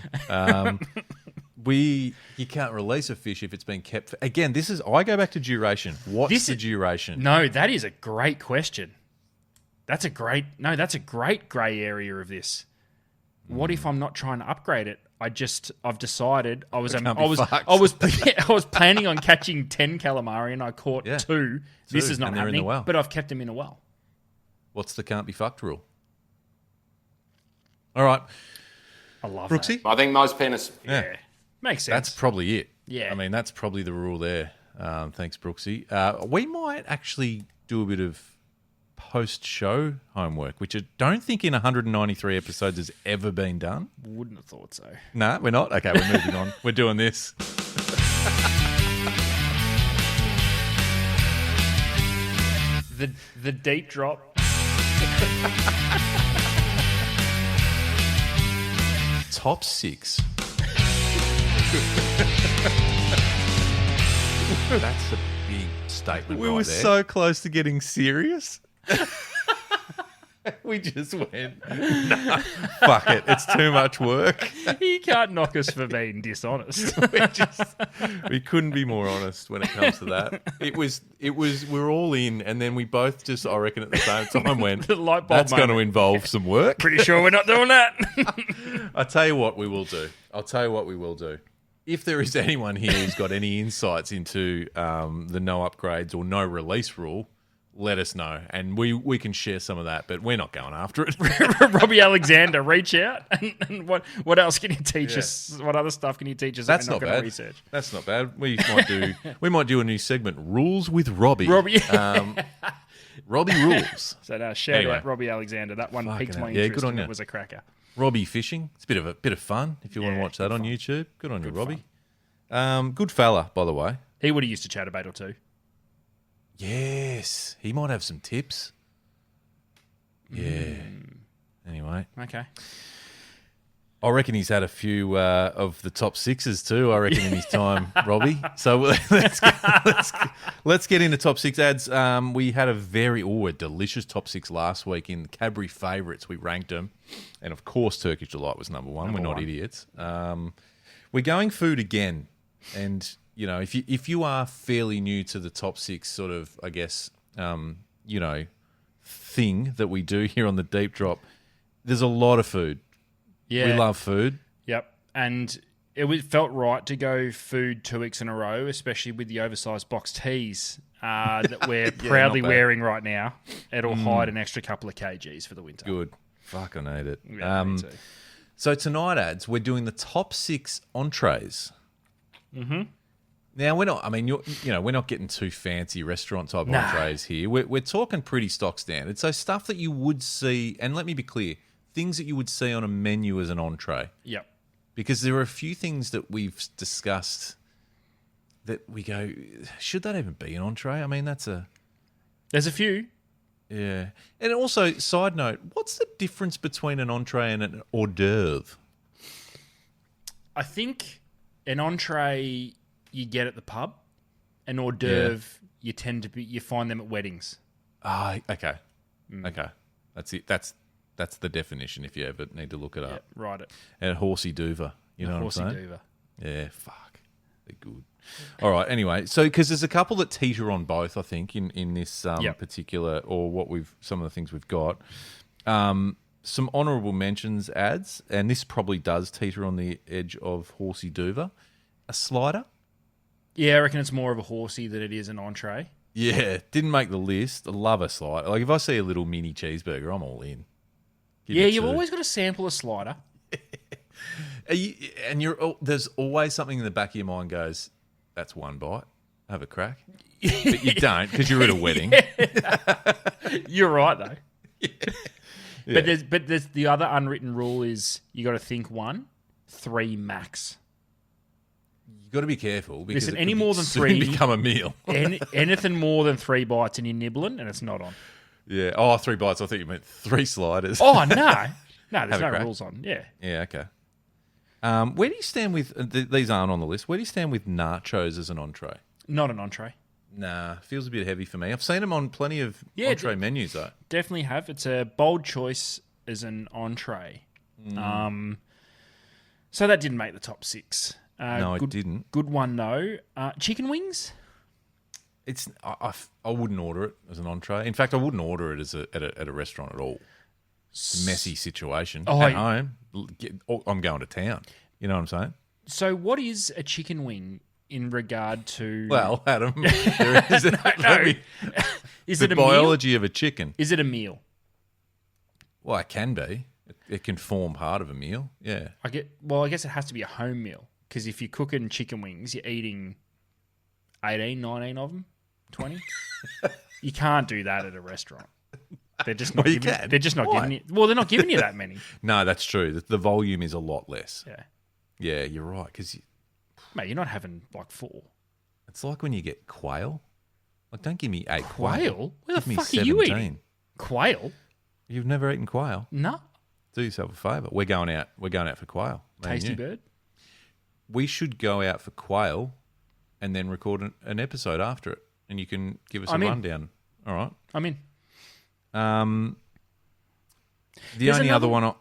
You can't release a fish if it's been kept. Again, I go back to duration. What's the duration? No, that is a great question. That's a great grey area of this. What if I'm not trying to upgrade it? I've decided I was planning on catching 10 calamari and I caught 2. This is not and they're in happening, the well. but I've kept them in a well. What's the can't be fucked rule? All right, I love Brooksy. I think most penis. that. Yeah. Makes sense. That's probably it. Yeah. I mean, that's probably the rule there. Thanks, Brooksy. We might actually do a bit of post-show homework, which I don't think in 193 episodes has ever been done. Wouldn't have thought so. No, we're not. Okay, we're moving on. We're doing this. The deep drop. Top 6. That's a big statement We right were there. so close to getting serious. We just went, nah, fuck it. It's too much work. You can't knock us for being dishonest. We couldn't be more honest when it comes to that. It was, we're all in, and then we both just, I reckon at the same time went, The light bulb that's going to moment. involve some work. Pretty sure we're not doing that. I'll tell you what we will do. If there is anyone here who's got any insights into the no upgrades or no release rule, let us know, and we can share some of that, but we're not going after it. Robbie Alexander, reach out. And what else can you teach us? What other stuff can you teach us That's that we're not not going to bad. research? That's not bad. We might do a new segment, Rules with Robbie. Robbie. Robbie rules. So shout Anyway. out Robbie Alexander. That one Fucking piqued my hell. Yeah, interest good on and you. it was a cracker. Robbie fishing. It's a bit of fun if you want to Yeah, watch that good on fun. YouTube. Good on you, Robbie. Good fella, by the way. He would have used a chatterbait or two. Yes, he might have some tips. Yeah. Anyway, Okay. I reckon he's had a few of the top sixes too. I reckon in his time, Robbie. So let's get into top six ads. We had a delicious top six last week in Cadbury favourites. We ranked them, and of course, Turkish Delight was number one. We're not idiots. We're going food again, and you know, if you are fairly new to the top six, sort of, I guess, thing that we do here on the Deep Drop, there's a lot of food. Yeah. We love food. Yep. And felt right to go food 2 weeks in a row, especially with the oversized box tees that we're proudly not bad. wearing right now. It'll hide an extra couple of kgs for the winter. Good. Fuck, I need it. Yeah, me too. So tonight, ads, we're doing the top 6 entrees. Mm-hmm. Now we're not. I mean, we're not getting too fancy restaurant type entrees here. We're talking pretty stock standard. So stuff that you would see, and let me be clear, things that you would see on a menu as an entree. Yep. Because there are a few things that we've discussed that we go, should that even be an entree? I mean, There's a few. yeah. And also, side note, what's the difference between an entree and an hors d'oeuvre? I think an entree you get at the pub, an hors d'oeuvre you find them at weddings. Ah, okay. Okay. That's it. That's the definition if you ever need to look it Yeah, up. write it. And horsey duver. You know Horsey what I'm saying? Duver. Yeah, fuck. They're good. All right, anyway. So, because there's a couple that teeter on both, I think, in this Yep. particular, or some of the things we've got. Some honourable mentions ads, and this probably does teeter on the edge of horsey duver. A slider. Yeah, I reckon it's more of a horsey than it is an entree. Yeah, didn't make the list. I love a slider. Like, if I see a little mini cheeseburger, I'm all in. Give Yeah, it you've two. always got to sample a slider. There's always something in the back of your mind goes, that's one bite. Have a crack. But you don't because you're at a wedding. You're right though. But there's the other unwritten rule is you got to think 1, 3 max. You've got to be careful because Listen, it any could more than soon 3 become a meal. Anything more than 3 bites and you're nibbling and it's not on. Yeah. Oh, 3 bites. I thought you meant 3 sliders. Oh no, there's Have a no crack. rules on. Yeah, Yeah. Okay. Where do you stand with these? Aren't on the list. Where do you stand with nachos as an entree? not an entree. Nah, feels a bit heavy for me. I've seen them on plenty of Yeah, entree menus though. Definitely have. It's a bold choice as an entree. So that didn't make the top 6. No, it didn't. Good one though. Chicken wings. It's I wouldn't order it as an entree. In fact, I wouldn't order it at a restaurant at all. It's a messy situation. Oh, At home, I'm going to town. You know what I'm saying? So what is a chicken wing in regard to? Well, Adam, there is is the it a meal? biology of a chicken. Is it a meal? Well, it can be. It can form part of a meal. Yeah. I guess it has to be a home meal because if you're cooking chicken wings, you're eating 18, 19 of them, 20. You can't do that at a restaurant. They're just not. Well, you giving, can. They're just not Why? giving you. Well, they're not giving you that many. No, that's true. The volume is a lot less. Yeah, Yeah, you're right. Because mate, you're not having like 4 it's like when you get quail. Like, don't give me 8 quail. Where the Give me fuck are you 17. eating? Quail? You've never eaten quail. No, Do yourself a favour. We're going out for quail. me and tasty you. bird. We should go out for quail and then record an episode after it. And you can give us I'm a in. rundown. All right. I'm in. The There's only other one,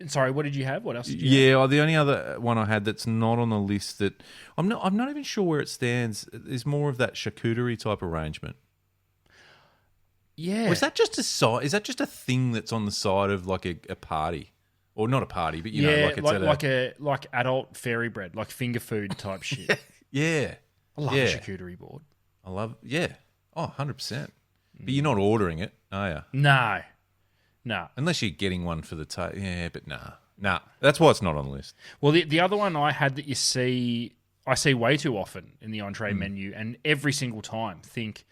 Sorry, what did you have? What else did you have? the only other one I had that's not on the list that I'm not even sure where it stands is more of that charcuterie type arrangement. Yeah. Or is that just a side? Is that just a thing that's on the side of like a party, or not a party, but you know, like it's like adult fairy bread, like finger food type shit. yeah. I love a charcuterie board. I love 100%. But you're not ordering it, are you? No. Unless you're getting one for the table. Yeah, but nah. That's why it's not on the list. Well, the other one I had that I see way too often in the entree Hmm. menu, and every single time think,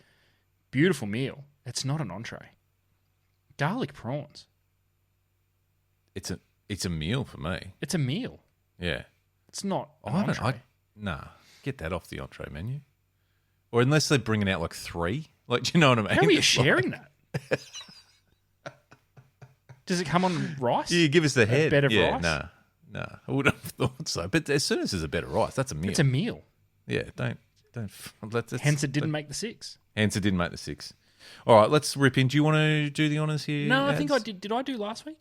beautiful meal. It's not an entree. Garlic prawns. It's a meal for me. It's a meal. Yeah. It's not an I haven't. entree. Nah, get that off the entree menu. Or unless they're bringing out like 3. Like, do you know what I mean? How are you It's sharing like- that? Does it come on rice? Yeah, give us the head. bed of yeah, rice? Nah. I would have thought so. But as soon as there's a bed of rice, that's a meal. It's a meal. Yeah, don't. Hence, it didn't make the 6. Hence, it didn't make the 6. All right, let's rip in. Do you want to do the honours here? No, I think I Ads? did. Did I do last week?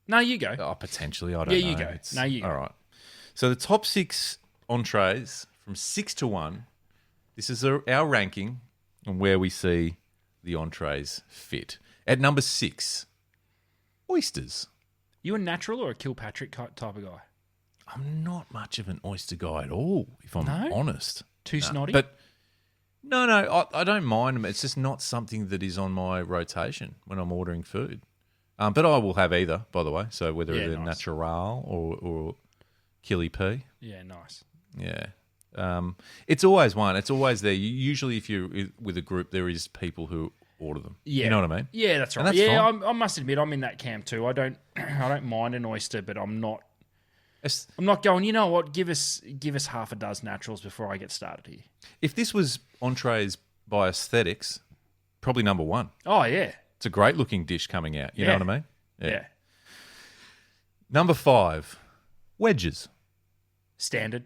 No, you go. Oh, potentially. I don't know. Yeah, you go. No, you go. All right. So the top 6 entrees from 6 to 1. This is our ranking and where we see the entrees fit. At number 6, oysters. You a natural or a Kilpatrick type of guy? I'm not much of an oyster guy at all, if I'm No? honest. Too snotty? But no, I don't mind them. It's just not something that is on my rotation when I'm ordering food. But I will have either, by the way. So whether Yeah, it's nice. natural or Killy P. Yeah, nice. Yeah. It's always one. It's always there. Usually if you're with a group, there is people who order them. Yeah, You know what I mean? Yeah, that's right. And that's fine. I must admit, I'm in that camp too. I don't mind an oyster, but I'm not It's- going. You know what? Give us half a dozen naturals before I get started here. If this was entrees by aesthetics, probably number 1. Oh yeah, It's a great looking dish coming out. You know Yeah. what I mean? yeah. Number 5, wedges. Standard.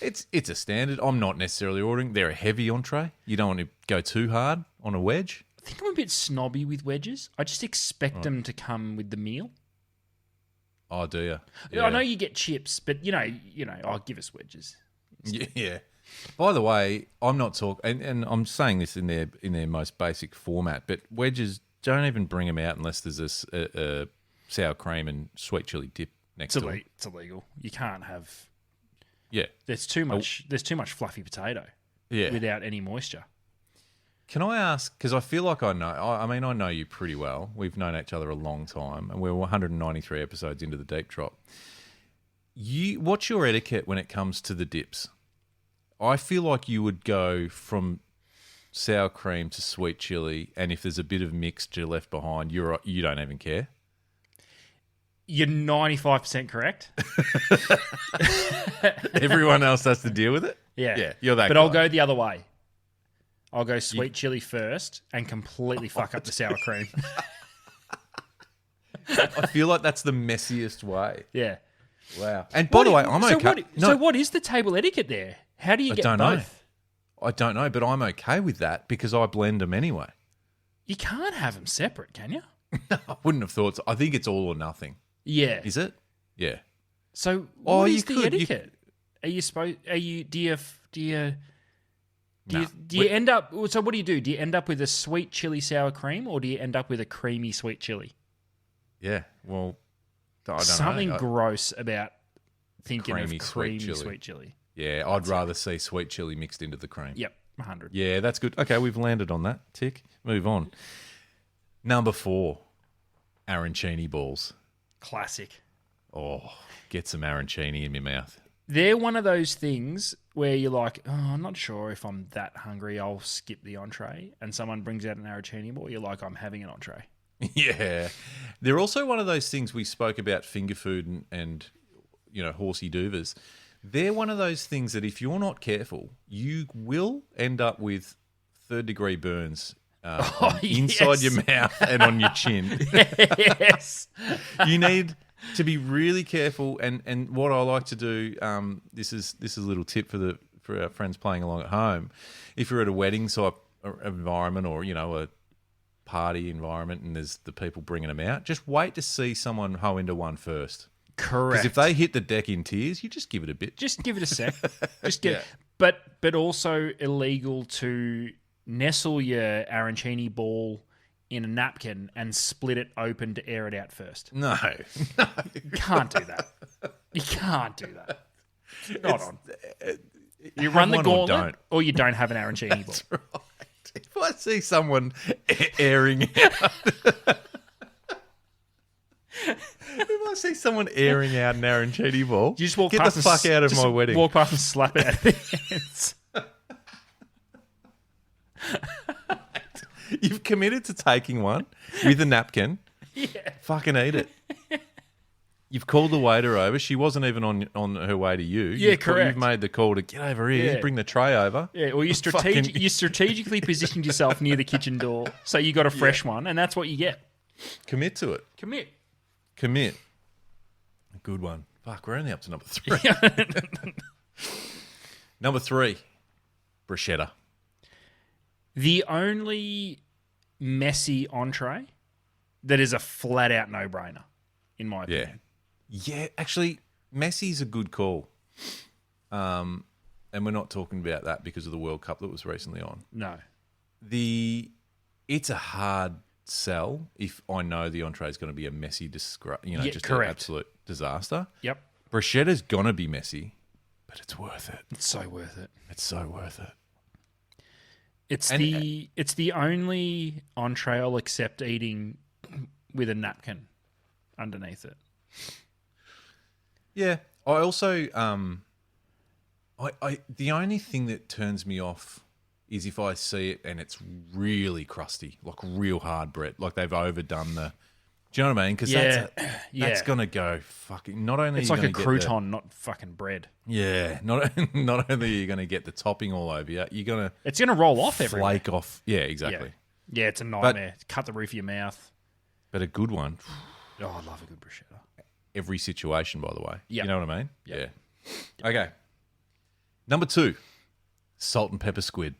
It's a standard. I'm not necessarily ordering. They're a heavy entree. You don't want to go too hard on a wedge. I think I'm a bit snobby with wedges. I just expect them to come with the meal. Oh, do you? I know you get chips, but you know, I'll give us wedges. Yeah. By the way, I'm not talking, and I'm saying this in their most basic format, but wedges, don't even bring them out unless there's a sour cream and sweet chili dip next to it. It's illegal. You can't have. Yeah. There's too much. There's too much fluffy potato. Yeah. Without any moisture. Can I ask, because I feel like I know, I mean, I know you pretty well. We've known each other a long time, and we're 193 episodes into the deep drop. What's your etiquette when it comes to the dips? I feel like you would go from sour cream to sweet chili, and if there's a bit of mixture left behind, you don't even care. You're 95% correct. Everyone else has to deal with it. Yeah. You're that But guy. I'll go the other way. I'll go sweet chili first and completely fuck up the sour cream. I feel like that's the messiest way. Yeah. Wow. And by the way, I'm okay. So what is the table etiquette there? How do you get don't know. both? I don't know, but I'm okay with that because I blend them anyway. You can't have them separate, can you? I wouldn't have thought so. I think it's all or nothing. Yeah. Is it? Yeah. So Oh, what you is the could. etiquette? Are you supposed? Do you Nah. end up? So what do you do? Do you end up with a sweet chili sour cream, or do you end up with a creamy sweet chili? Yeah. Well, I don't Something know. gross about thinking Creamy of sweet creamy chili. sweet chili. Yeah, I'd rather see sweet chili mixed into the cream. Yep, 100. Yeah, that's good. Okay, we've landed on that. Tick. Move on. Number 4, arancini balls. Classic. Oh, get some arancini in my mouth. They're one of those things where you're like, oh, I'm not sure if I'm that hungry. I'll skip the entree. And someone brings out an arancini ball. You're like, I'm having an entree. Yeah. They're also one of those things we spoke about, finger food and horsey doovers. They're one of those things that if you're not careful, you will end up with third-degree burns inside yes. your mouth and on your chin. Yes. You need to be really careful. And what I like to do, this is a little tip for our friends playing along at home. If you're at a wedding type environment or party environment and there's the people bringing them out, just wait to see someone hoe into one first. Correct. Because if they hit the deck in tears, you just give it a bit. Just give it a sec. Just get but also illegal to nestle your arancini ball in a napkin and split it open to air it out first. No. You can't do that. You can't do that. Not on. You run the one or gauntlet, don't. or you don't have an arancini ball. Right. If I see someone airing out, if I see someone airing out an arancini ball, You just walk get past the fuck out of my wedding. Walk past and slap it out of their hands. You've committed to taking one with a napkin. Yeah. Fucking eat it. You've called the waiter over. She wasn't even on her way to you. Yeah, correct. You've made the call to get over here, Yeah. bring the tray over. Yeah, or you strategically positioned yourself near the kitchen door, so you got a fresh one, and that's what you get. Commit to it. Commit. A good one. Fuck, we're only up to number 3. Number 3, bruschetta. The only messy entree that is a flat out no brainer, in my Yeah. opinion. Yeah, actually, Messi's a good call. And we're not talking about that because of the World Cup that was recently on. No. It's a hard sell if I know the entree is going to be a messy, just an correct. absolute disaster. Yep. Bruschetta's going to be messy, but it's worth it. It's so worth it. It's so worth it. It's the only entree I'll accept eating with a napkin underneath it. Yeah. I also, the only thing that turns me off is if I see it and it's really crusty, like real hard bread, like they've overdone the. Do you know what I mean? Because that's gonna go fucking. Not only It's are like you a gonna get crouton, not fucking bread. not only are you gonna get the topping all over you, you're gonna It's gonna roll off everywhere. flake off. Yeah, exactly. Yeah, it's a nightmare. Cut the roof of your mouth. But a good one, Oh, I love a good bruschetta. every situation, by the way. Yeah. You know what I mean? Yeah. Yeah. Okay. Number 2, salt and pepper squid.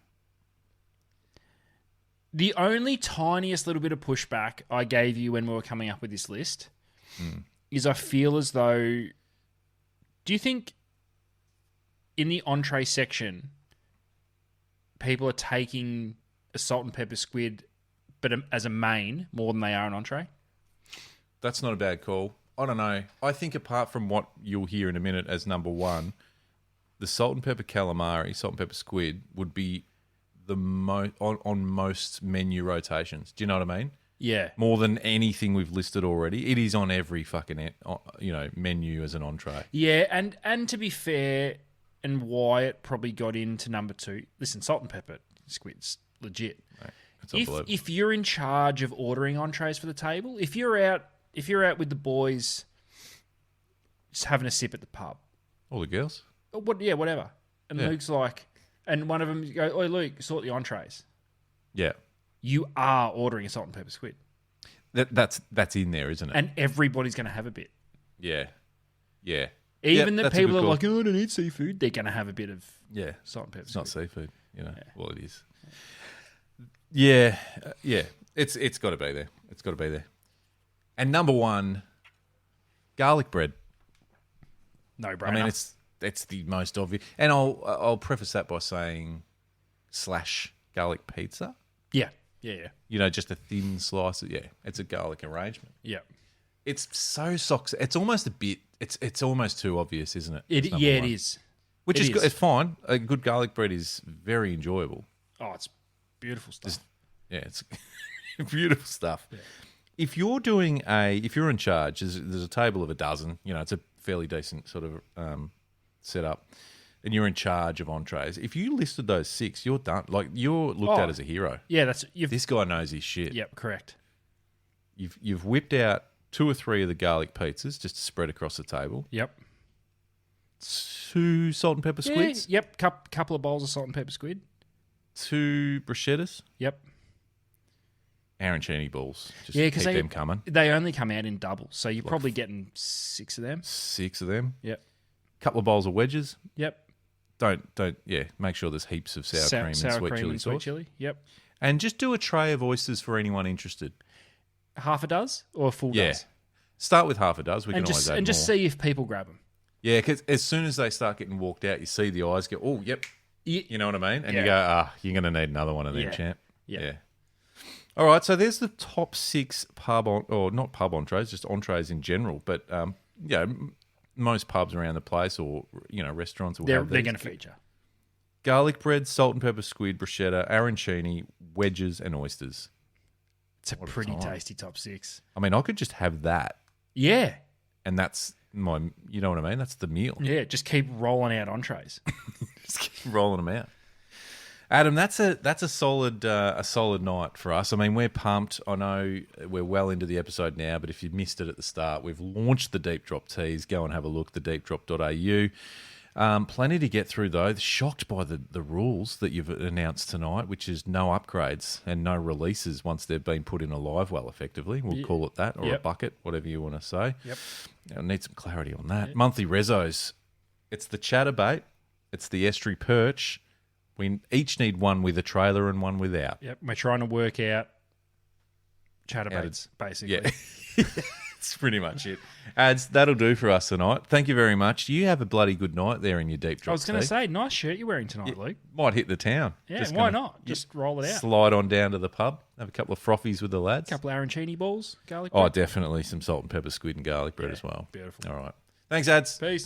The only tiniest little bit of pushback I gave you when we were coming up with this list is I feel as though. Do you think in the entree section, people are taking a salt and pepper squid, but as a main more than they are an entree? That's not a bad call. I don't know. I think apart from what you'll hear in a minute as number 1, the salt and pepper calamari, salt and pepper squid, would be the on most menu rotations. Do you know what I mean? Yeah. More than anything we've listed already. It is on every fucking menu as an entree. Yeah, and to be fair, and why it probably got into number 2. Listen, salt and pepper squid's legit. Right. It's unbelievable. If you're in charge of ordering entrees for the table, if you're out with the boys, just having a sip at the pub, All the girls. whatever. And Yeah. Luke's like, and one of them go, "Oi, Luke, sort the entrees." Yeah. You are ordering a salt and pepper squid, That's in there, isn't it? and everybody's going to have a bit. Yeah. Yeah. Even the that's a people good that are call. like, "Oh, I don't eat seafood," they're going to have a bit of Yeah. salt and pepper It's not squid. seafood, Well, it is. Yeah, yeah. It's got to be there. It's got to be there. And number 1, garlic bread. No brainer. I mean, it's the most obvious. And I'll preface that by saying / garlic pizza. yeah. Just a thin slice. Yeah, it's a garlic arrangement. Yeah. It's so socks. It's almost a bit. It's almost too obvious, isn't it? It's number It 1. is. Which It is is. good. It's fine. A good garlic bread is very enjoyable. Oh, it's beautiful stuff. Yeah, it's beautiful stuff. Yeah. If you're in charge, there's a table of a dozen. It's a fairly decent sort of setup, and you're in charge of entrees. If you listed those 6, you're done. Like you're looked at as a hero. Yeah, This guy knows his shit. Yep, correct. You've whipped out 2 or 3 of the garlic pizzas just to spread across the table. Yep. 2 salt and pepper squids. Yeah, yep. Couple of bowls of salt and pepper squid. 2 bruschettas. Yep. Arancini balls. Just Yeah, keep because them coming. they only come out in doubles, so you're probably getting 6 of them. 6 of them. Yep. Couple of bowls of wedges. Yep. Don't. Yeah, make sure there's heaps of sour cream and sweet chili and sauce. sweet chili. Yep. And just do a tray of oysters for anyone interested. Half a dozen or a full Yeah. dozen? Start with half a dozen. We can always add just more. see if people grab them. Yeah, because as soon as they start getting walked out, you see the eyes go, oh, yep. You know what I mean? And you go, you're going to need another one of them, Yeah. champ. Yeah. All right, so there's the top 6 not pub entrees, just entrees in general. But, most pubs around the place or, restaurants will They're have these. going to feature. Garlic bread, salt and pepper squid, bruschetta, arancini, wedges, and oysters. It's a pretty tasty top 6. I mean, I could just have that, Yeah. and that's you know what I mean? That's the meal. Yeah, just keep rolling out entrees. Just keep rolling them out. Adam, that's a solid night for us. I mean, we're pumped. I know we're well into the episode now, but if you missed it at the start, we've launched the Deep Drop teas. Go and have a look, thedeepdrop.au. Plenty to get through, though. Shocked by the rules that you've announced tonight, which is no upgrades and no releases once they've been put in a live well, effectively. We'll call it that, or a bucket, whatever you want to say. Yep. I need some clarity on that. Monthly Resos. It's the chatterbait. It's the estuary perch. We each need one with a trailer and one without. Yep. We're trying to work out chatterbaits, basically. Yeah. That's pretty much it. Ads, that'll do for us tonight. Thank you very much. You have a bloody good night there in your deep drop. I was going to say, nice shirt you're wearing tonight, Luke. Might hit the town. Yeah, Just why gonna not? Just roll it out. Slide on down to the pub. Have a couple of frothies with the lads. A couple of arancini balls, garlic Oh, bread. definitely some salt and pepper squid and garlic bread as well. Beautiful. All right. Thanks, Ads. Peace.